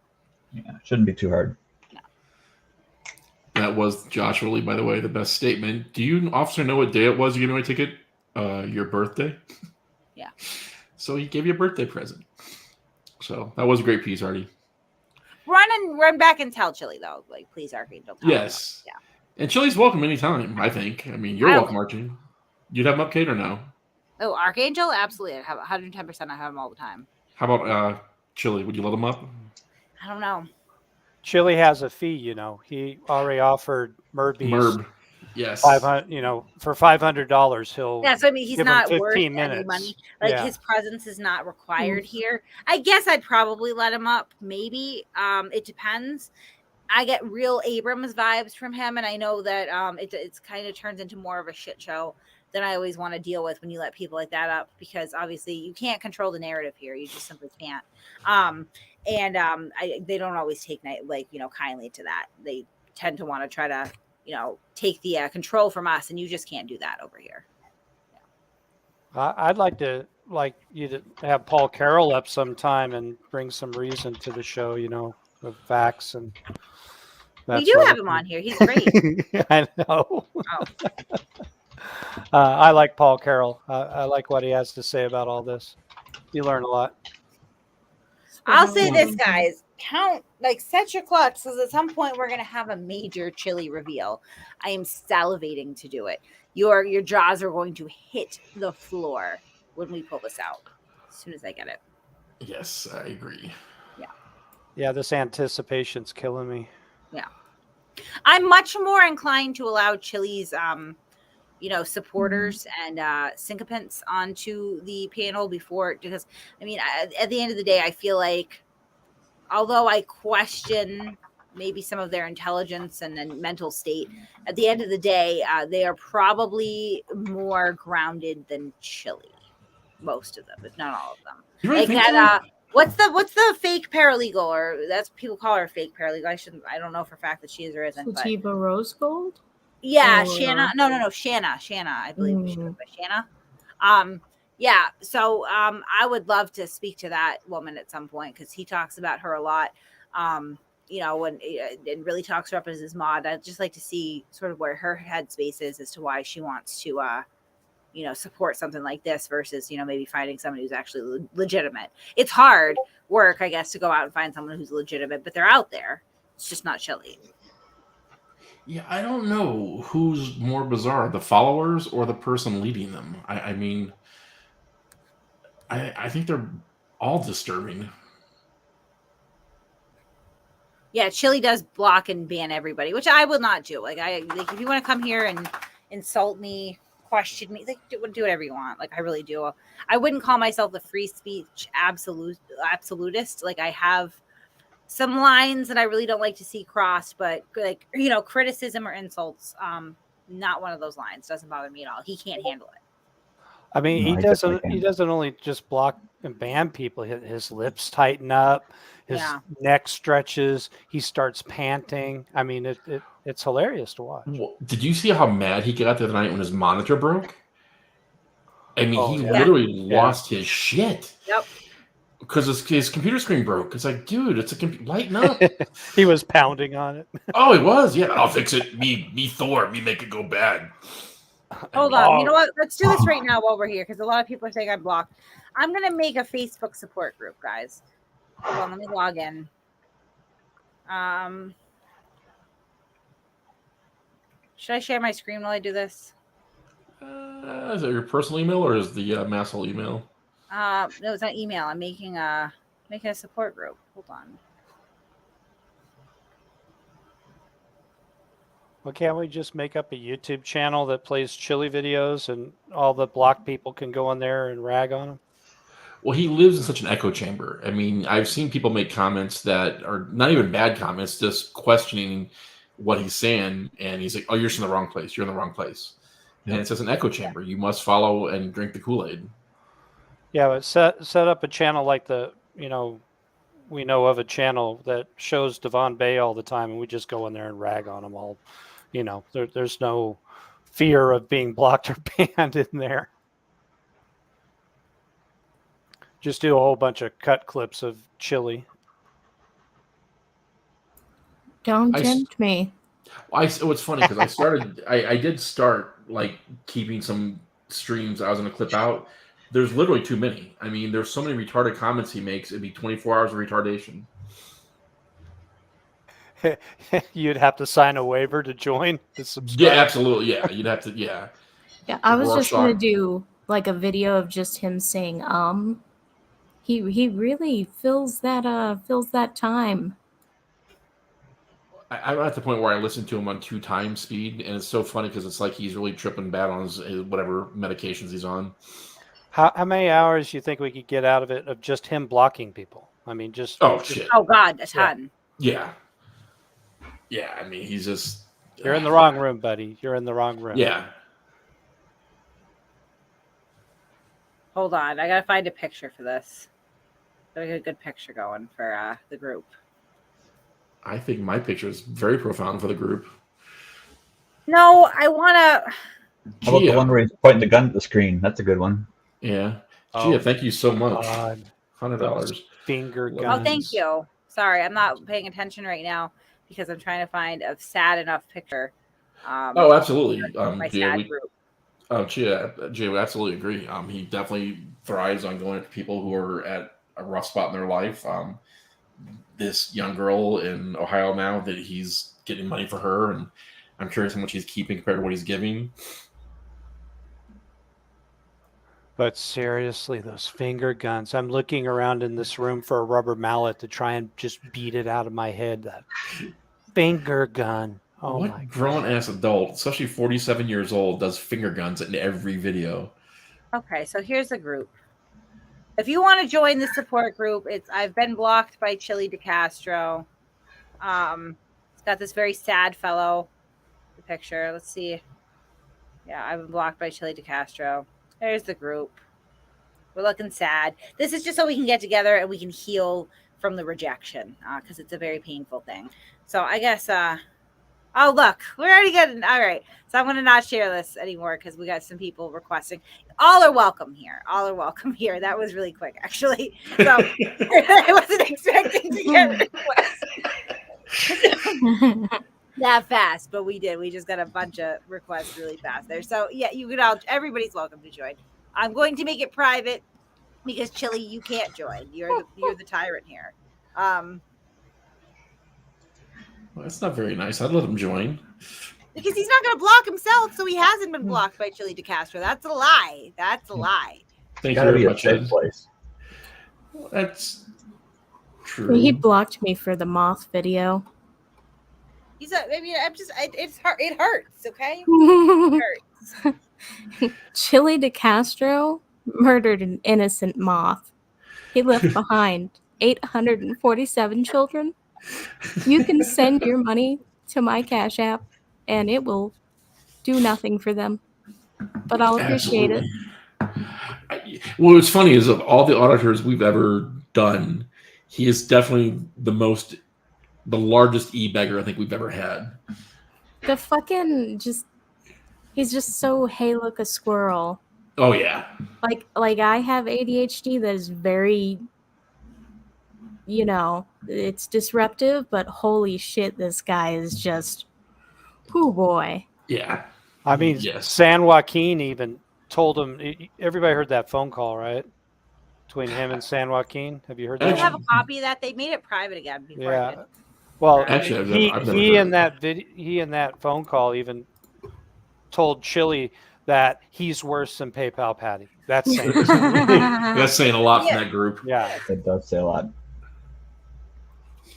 Yeah, shouldn't be too hard. No. That was Joshua Lee, by the way, the best statement. Do you, officer, know what day it was you gave me a ticket? Your birthday? Yeah. So he gave you a birthday present. So that was a great piece, Artie. Run back and tell Chille, though. Like, please, Archangel. Yes. Yeah. And Chille's welcome anytime, I think. I mean, you're welcome, Archie. You'd have him up, Kate, or no? Oh, Archangel? Absolutely. I have 110%. I have him all the time. How about Chille? Would you let him up? I don't know. Chille has a fee, He already offered Merb. Yes. $500, for $500, he'll. Yeah, so I mean, he's not worth 15 any money. Like his presence is not required here. I guess I'd probably let him up. Maybe. It depends. I get real Abrams vibes from him, and I know that it's kind of turns into more of a shit show than I always want to deal with when you let people like that up, because obviously you can't control the narrative here. You just simply can't. They don't always take kindly to that. They tend to want to try to, take the control from us, and you just can't do that over here. I'd like you to have Paul Carroll up sometime and bring some reason to the show, with facts and. We do have him on here. He's great. I know. Oh. I like Paul Carroll. I like what he has to say about all this. You learn a lot. I'll say this, guys. Set your clocks, because at some point we're going to have a major Chille reveal. I am salivating to do it. Your jaws are going to hit the floor when we pull this out, as soon as I get it. Yes, I agree. Yeah, this anticipation's killing me. Yeah. I'm much more inclined to allow Chille's, supporters and sycophants onto the panel because, at the end of the day, I feel like, although I question maybe some of their intelligence and mental state, at the end of the day, they are probably more grounded than Chille. Most of them, if not all of them. You really think so? What's the fake paralegal, or that's people call her fake paralegal? I don't know for a fact that she is or isn't. Sativa Rose Gold? Yeah, Shanna. No, Shanna. I believe she was by Shanna. Yeah. So I would love to speak to that woman at some point, because he talks about her a lot. When it really talks her up as his mod. I'd just like to see sort of where her headspace is as to why she wants to support something like this versus, maybe finding somebody who's actually legitimate. It's hard work, I guess, to go out and find someone who's legitimate, but they're out there. It's just not Chille. Yeah, I don't know who's more bizarre, the followers or the person leading them. I think they're all disturbing. Yeah, Chille does block and ban everybody, which I will not do. If you want to come here and insult me, question me, do whatever you want. I really do. I wouldn't call myself the free speech absolutist. I have some lines that I really don't like to see crossed, but criticism or insults, not one of those lines. Doesn't bother me at all. He can't handle it. He doesn't only just block and ban people. His lips tighten up, his neck stretches, he starts panting. It's hilarious to watch. Well, did you see how mad he got the other night when his monitor broke? He literally lost his shit. Yep. Because his computer screen broke. It's like, dude, it's lighten up. He was pounding on it. Oh, he was. Yeah, I'll fix it. Me Thor. Me make it go bad. Hold on. You know what? Let's do this right now while we're here, because a lot of people are saying I'm blocked. I'm going to make a Facebook support group, guys. Hold on. Let me log in. Should I share my screen while I do this? Is it your personal email or is the Masshole email? No, it's not email. I'm making a support group. Hold on. Well, can't we just make up a YouTube channel that plays Chille videos and all the blocked people can go in there and rag on him? Well, he lives in such an echo chamber. I've seen people make comments that are not even bad comments, just questioning what he's saying. And he's like, oh, you're in the wrong place. You're in the wrong place. And it's just an echo chamber. You must follow and drink the Kool-Aid. Yeah, but set up a channel like we know of a channel that shows Devon Bay all the time, and we just go in there and rag on them all. There's no fear of being blocked or banned in there. Just do a whole bunch of cut clips of Chille. Don't tempt me. It's funny because I did start keeping some streams I was going to clip out. There's literally too many. There's so many retarded comments he makes. It'd be 24 hours of retardation. You'd have to sign a waiver to join to subscribe. Yeah, absolutely. Yeah, you'd have to. Yeah. Yeah, I was just going to do a video of just him saying He really fills that time. I'm at the point where I listen to him on 2x speed, and it's so funny because it's like he's really tripping bad on his whatever medications he's on. How many hours do you think we could get out of it of just him blocking people? Shit. Oh God, a ton. Yeah. He's just. You're in the wrong room, buddy. You're in the wrong room. Yeah. Hold on, I gotta find a picture for this. Gotta get a good picture going for the group. I think my picture is very profound for the group. No, I want to. How about the one where he's pointing the gun at the screen? That's a good one. Yeah. Gia, thank you so much. $100. Finger guns. Oh, thank you. Sorry, I'm not paying attention right now because I'm trying to find a sad enough picture. Oh, absolutely. My sad group. Gia, we absolutely agree. He definitely thrives on going to people who are at a rough spot in their life. This young girl in Ohio now that he's getting money for her, and I'm curious how much he's keeping compared to what he's giving. But seriously, those finger guns. I'm looking around in this room for a rubber mallet to try and just beat it out of my head. That finger gun. Oh what my God. Grown-ass adult, especially 47 years old, does finger guns in every video? Okay, so here's the group. If you want to join the support group, I've been blocked by Chille de Castro. It's got this very sad fellow. The picture. Let's see. Yeah, I've been blocked by Chille de Castro. There's the group. We're looking sad. This is just so we can get together and we can heal from the rejection because it's a very painful thing. So I guess, oh, look, we're already getting, all right. So I'm going to not share this anymore because we got some people requesting. All are welcome here. All are welcome here. That was really quick, actually. So I wasn't expecting to get requests that fast, but we did. We just got a bunch of requests really fast there. So yeah, you can all, everybody's welcome to join. I'm going to make it private because Chille, you can't join. You're the tyrant here. Well, that's not very nice. I'd let him join. Because he's not going to block himself, so he hasn't been blocked by Chille de Castro. That's a lie. That's a lie. Thank you very much. Well, that's true. He blocked me for the moth video. He's a, I mean, it's hurt. It hurts, okay? It hurts. Chille de Castro murdered an innocent moth. He left behind 847 children. You can send your money to my Cash App, and it will do nothing for them. But I'll appreciate it. Well, what's funny is of all the auditors we've ever done, he is definitely the largest e-beggar I think we've ever had. The fucking he's just so, hey, look, a squirrel. Oh yeah. Like I have ADHD that is very, it's disruptive, but holy shit, this guy is just, whoo boy. Yeah. I mean, yes. San Joaquin even told him, everybody heard that phone call, right? Between him and San Joaquin. Have you heard that? I have a copy of that. They made it private again before. Yeah. Well, actually, he in that phone call even told Chille that he's worse than PayPal Patty. That's saying that's saying a lot from that group. Yeah, it does say a lot.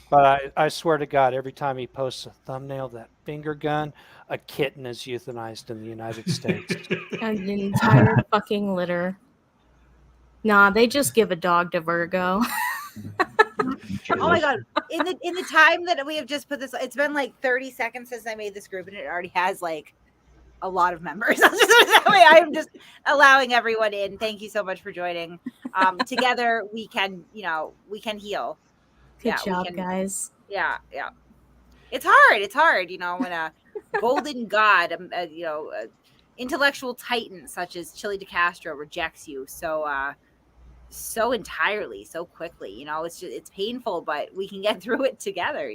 But I swear to God, every time he posts a thumbnail of that finger gun, a kitten is euthanized in the United States. And the entire fucking litter. Nah, they just give a dog to Virgo. Oh my God. In the time that we have just put this, it's been like 30 seconds since I made this group and it already has like a lot of members. That way I am just allowing everyone in. Thank you so much for joining. Together we can heal. Good job, guys. Yeah. It's hard, when a golden god, intellectual titan such as Chille de Castro rejects you so entirely, so quickly. It's painful, but we can get through it together.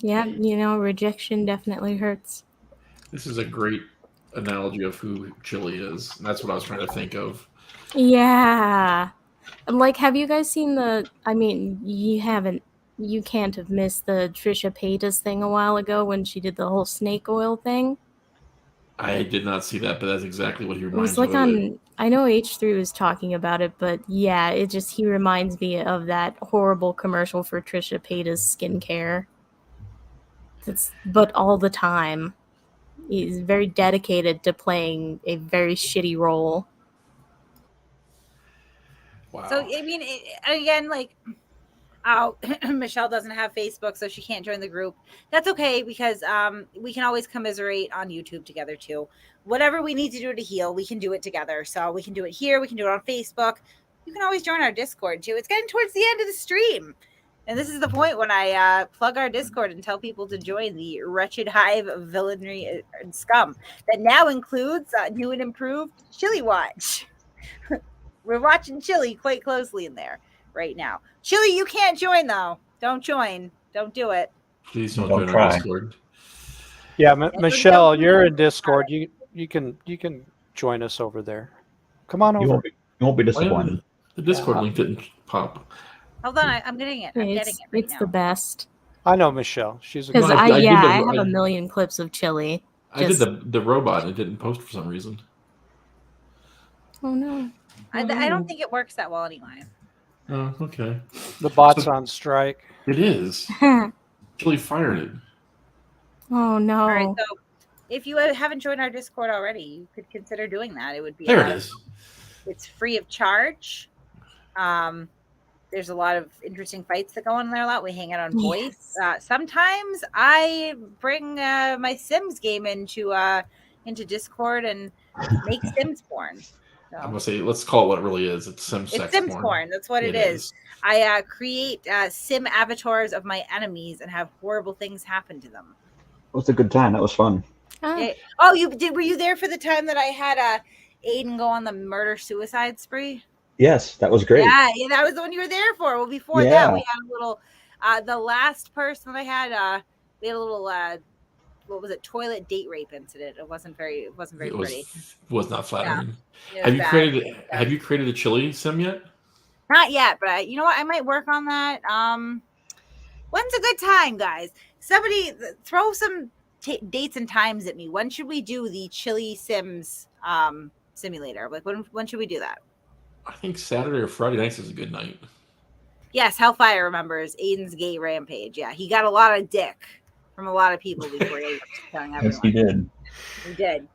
Yeah, rejection definitely hurts. This is a great analogy of who Chille is. And that's what I was trying to think of. Yeah. Like, have you guys seen you can't have missed the Trisha Paytas thing a while ago when she did the whole snake oil thing? I did not see that, but that's exactly what he reminds me of. It was like on, I know H3 was talking about it, but yeah, he reminds me of that horrible commercial for Trisha Paytas skincare. But all the time. He's very dedicated to playing a very shitty role. Wow. So, I mean, again, Michelle doesn't have Facebook, so she can't join the group. That's okay, because we can always commiserate on YouTube together, too. Whatever we need to do to heal, we can do it together. So we can do it here. We can do it on Facebook. You can always join our Discord, too. It's getting towards the end of the stream. And this is the point when I plug our Discord and tell people to join the wretched hive of villainy and scum that now includes new and improved Chille Watch. We're watching Chille quite closely in there right now. Chille, you can't join though. Don't join. Don't do it. Please don't join our Discord. Yeah, Michelle, you're in Discord. You can join us over there. Come on over. You won't be disappointed. The Discord link didn't pop. Hold on, I'm getting it. I'm getting it right It's now. the best. I know Michelle. She's a Because good I have a million clips of Chille. I did the robot and it didn't post for some reason. Oh no. I don't think it works that well anyway. Oh, okay. The bot's on strike. It is. Chille fired it. Oh no. All right, so if you haven't joined our Discord already, you could consider doing that. It would be there. It is. It's free of charge. There's a lot of interesting fights that go on there a lot. We hang out on voice. Sometimes I bring my Sims game into Discord and make Sims porn. So. I'm gonna say, let's call it what it really is. It's Sims sex Sims porn. porn. That's what it is. I create Sim avatars of my enemies and have horrible things happen to them. It was a good time. That was fun. Yeah. Oh, you did? Were you there for the time that I had Aiden go on the murder-suicide spree? Yes, that was great. Yeah, that was the one you were there for. Well, before that, we had a little. The last person that I had, we had a little. What was it? Toilet date rape incident. It wasn't very pretty. Was not flattering. Yeah, have you created a Chille sim yet? Not yet, but you know what? I might work on that. When's a good time, guys? Somebody throw some dates and times at me. When should we do the Chille Sims simulator? Like when should we do that? I think Saturday or Friday nights is a good night. Yes, Hellfire remembers Aiden's gay rampage. Yeah, he got a lot of dick from a lot of people before he was telling everyone. Yes, he did. He did.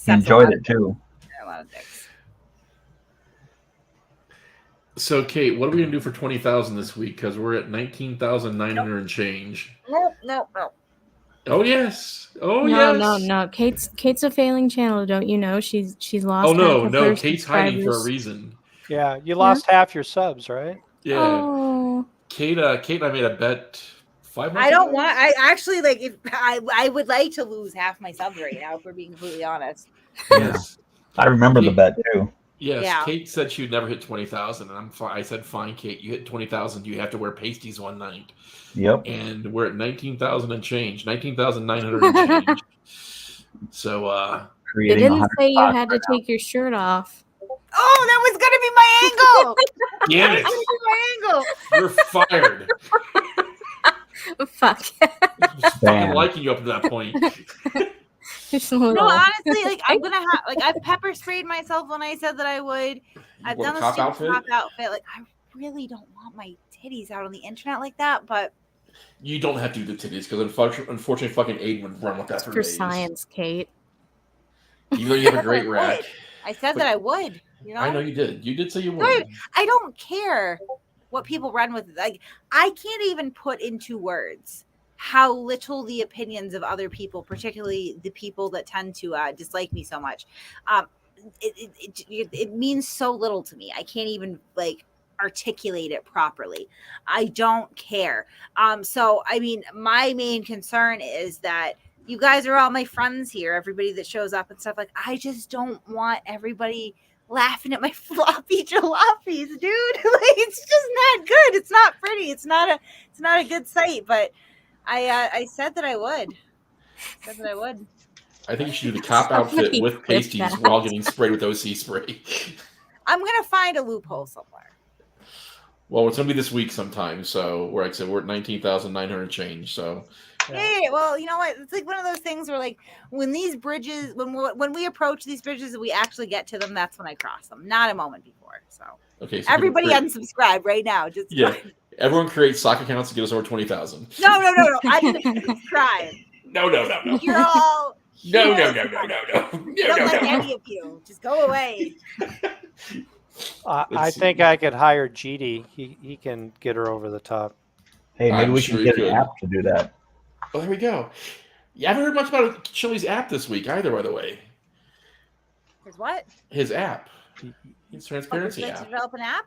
He enjoyed it too. A lot of dicks. So, Kate, what are we gonna do for 20,000 this week? Because we're at 19,900 and change. No. Oh yes. No. Kate's a failing channel, don't you know? She's lost. Oh no. Kate's hiding for a reason. Yeah, you lost half your subs, right? Yeah. Oh. Kate and I made a bet 5 months I don't ago. want. I actually like. If I would like to lose half my subs right now. If we're being completely honest. Yes. I remember the bet too. Yes. Yeah. Kate said she would never hit 20,000, and I said, fine, Kate. You hit 20,000. You have to wear pasties one night. Yep. And we're at 19,000 and change. 19,900 and change. So. They didn't say you had to take your shirt off. Oh, that was gonna be my angle. Damn it! My angle. You're fired. Fuck. Fucking liking you up to that point. No, honestly, like I'm gonna have I've pepper sprayed myself when I said that I would. I've done a cop outfit. Like I really don't want my titties out on the internet like that, but you don't have to do the titties because unfortunately, fucking Aiden would run with that for days. Science, Kate. You have a great rack. I said that I would. You know? I know you did. You did say you would. I don't care what people run with. Like I can't even put into words how little the opinions of other people, particularly the people that tend to dislike me so much, it means so little to me. I can't even articulate it properly. I don't care. So I mean, my main concern is that you guys are all my friends here, everybody that shows up and stuff. Like, I just don't want everybody laughing at my floppy jalopies, dude. It's just not good. It's not pretty. It's not a good sight. But I said that I would. I think you should do the cop outfit with pasties while getting sprayed with OC spray. I'm gonna find a loophole somewhere. Well, it's gonna be this week sometime. So, like I said, we're at 19,900 change. So. Yeah. Well, you know what? It's like one of those things where, like, when these bridges, when we approach these bridges and we actually get to them, that's when I cross them. Not a moment before. So. Okay. So everybody unsubscribe right now. Just everyone create sock accounts to get us over 20,000. No. I need to subscribe. No. You're all. No. Don't like any of you. Just go away. I think I could hire GD. He can get her over the top. Hey, maybe we should get an app to do that. Oh, there we go. Yeah, I haven't heard much about Chille's app this week either, by the way. His what? His app. His transparency Would you like app. to develop an app?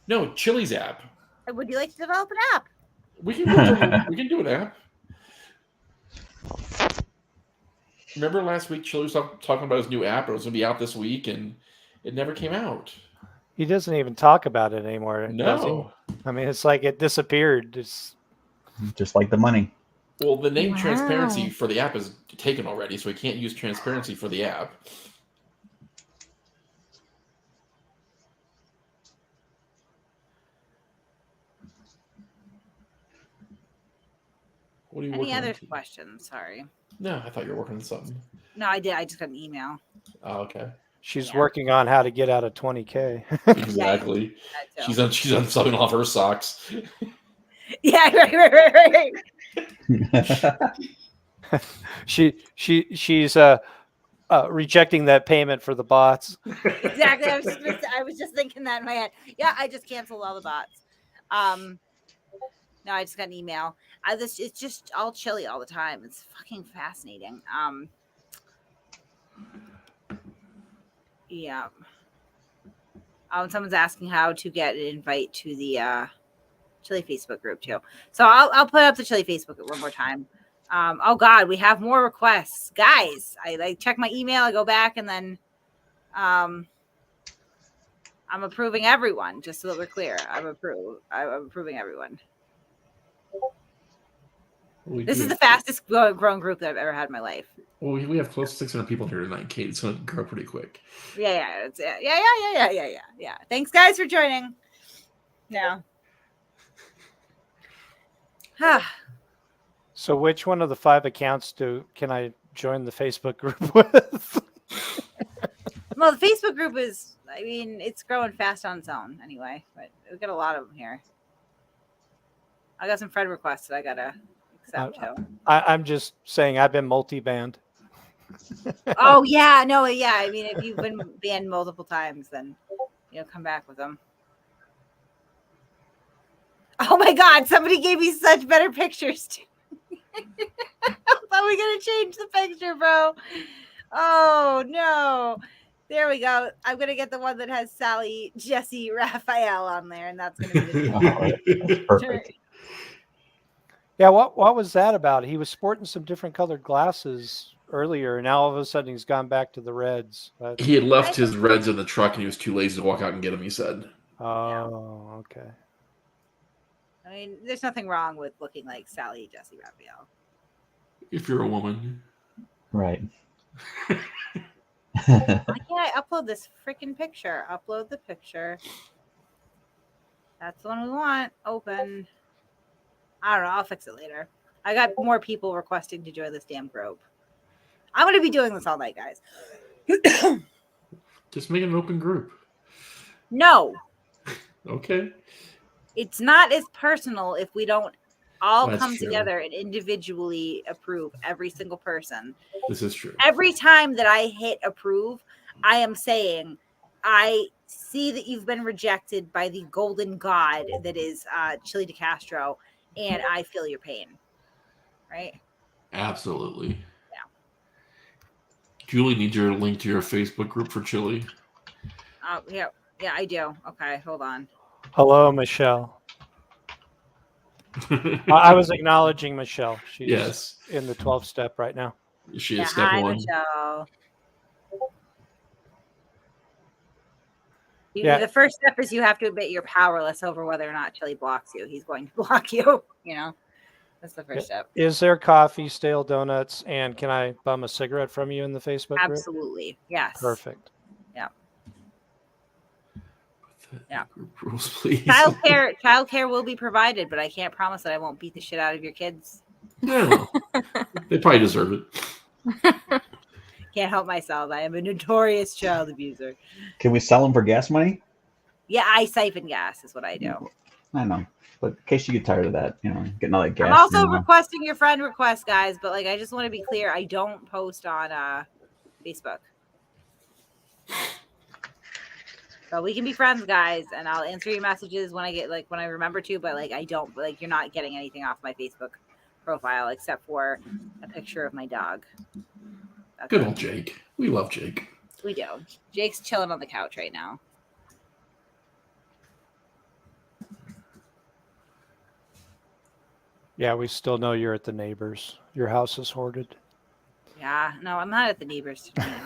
No, Chille's app. Would you like to develop an app? We can do an app. Remember last week, Chille was talking about his new app. It was going to be out this week, and it never came out. He doesn't even talk about it anymore, does he? No. I mean, it's like it disappeared. It's just like the money. Well, the name Transparency for the app is taken already, so we can't use Transparency for the app. What are you Any other on? questions? Sorry. No, I thought you were working on something. No, I did. I just got an email. Oh, okay. She's working on how to get out of 20K. Exactly. She's unsubbing off her socks. Yeah, right. She's rejecting that payment for the bots. Exactly. I was just thinking that in my head. Yeah, I just canceled all the bots. No, I just got an email. It's just all Chille all the time. It's fucking fascinating. Yeah. Someone's asking how to get an invite to the Chille Facebook group too. So I'll put up the Chille Facebook group one more time. Oh God, we have more requests, guys. I check my email. I go back and then I'm approving everyone. Just so that we're clear, I'm approving everyone. This is the fastest growing group that I've ever had in my life. Well, we have close to 600 people here tonight, Kate. It's going to grow pretty quick. Yeah. Thanks, guys, for joining. Yeah. So, which one of the 5 accounts can I join the Facebook group with? Well, the Facebook group it's growing fast on its own anyway, but we've got a lot of them here. I got some friend requests that I got to accept too. I'm just saying I've been multi-banned. Oh, yeah. No, yeah. I mean, if you've been banned multiple times, then come back with them. Oh, my God. Somebody gave me such better pictures, too. I thought we going to change the picture, bro. Oh, no. There we go. I'm going to get the one that has Sally, Jesse, Raphael on there, and that's going to be the That's perfect. Yeah, what was that about? He was sporting some different colored glasses earlier, and now all of a sudden he's gone back to the reds. He had left his reds in the truck, and he was too lazy to walk out and get them, he said. Oh, okay. I mean, there's nothing wrong with looking like Sally, Jesse, Raphael. If you're a woman. Right. Why can't I upload this freaking picture? Upload the picture. That's the one we want. Open. I don't know. I'll fix it later. I got more people requesting to join this damn group. I'm going to be doing this all night, guys. Just make an open group. No. Okay. It's not as personal if we don't all That's come true. together and individually approve every single person. This is true. Every time that I hit approve, I am saying, I see that you've been rejected by the golden god that is Chile de Castro, and I feel your pain. Right? Absolutely. Yeah. Julie needs your link to your Facebook group for Chille. Yeah, I do. Okay, hold on. Hello, Michelle. I was acknowledging Michelle. She's in the 12th step right now. She is step 1. Michelle. Yeah. The first step is you have to admit you're powerless over whether or not Chille blocks you. He's going to block you. That's the first step. Is there coffee, stale donuts, and can I bum a cigarette from you in the Facebook group? Absolutely. Yes. Perfect. Yeah. Yeah. Group rules, please. Childcare will be provided, but I can't promise that I won't beat the shit out of your kids. No. They probably deserve it. Can't help myself. I am a notorious child abuser. Can we sell them for gas money? Yeah, I siphon gas is what I do. I know. But in case you get tired of that, getting all that gas. I'm also requesting your friend request, guys, but I just want to be clear. I don't post on Facebook. So we can be friends, guys, and I'll answer your messages when I remember to, but I don't, you're not getting anything off my Facebook profile except for a picture of my dog. That's Good old Jake. We love Jake. We do. Jake's chilling on the couch right now. Yeah, we still know you're at the neighbors. Your house is hoarded. Yeah, no, I'm not at the neighbors tonight.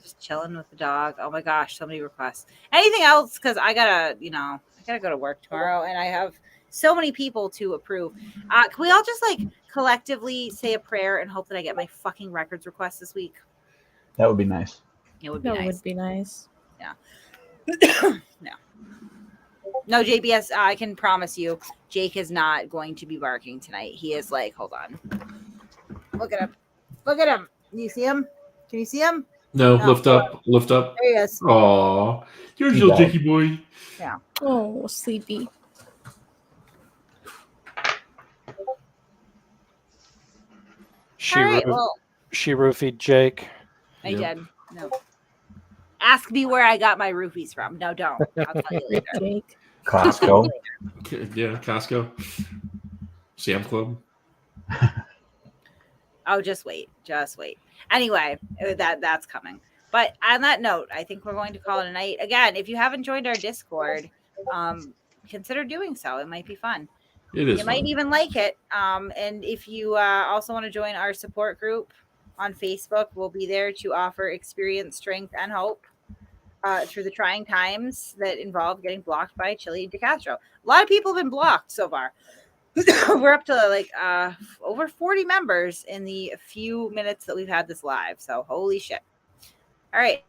Just chilling with the dog. Oh my gosh, so many requests. Anything else? Because I gotta go to work tomorrow, and I have so many people to approve. Can we all just like collectively say a prayer and hope that I get my fucking records request this week? That would be nice. It would be nice. That would be nice. Yeah. No, JBS, I can promise you, Jake is not going to be barking tonight. He is like, hold on. Look at him. Look at him. Can you see him? Can you see him? No, lift up. Lift up. There he is. Aw. You're a little Jakey boy. Yeah. Oh, sleepy. She, All right, she roofied Jake. I did. No. Ask me where I got my roofies from. No, don't. I'll tell you later. Jake. Costco. Yeah, Costco. Sam's Club. Oh, just wait. Just wait. Anyway, that's coming. But on that note, I think we're going to call it a night. Again, if you haven't joined our Discord, consider doing so. It might be fun. It is. You might even like it. And if you also want to join our support group on Facebook, we'll be there to offer experience, strength, and hope through the trying times that involve getting blocked by Chille de Castro. A lot of people have been blocked so far. We're up to like over 40 members in the few minutes that we've had this live. So holy shit. All right.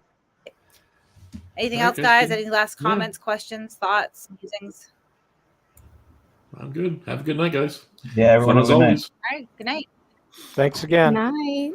Anything else, guys? Any last comments, questions, thoughts, musings? I'm good. Have a good night, guys. Yeah, everyone Fun as always. All right. Good night. Thanks again. Good night.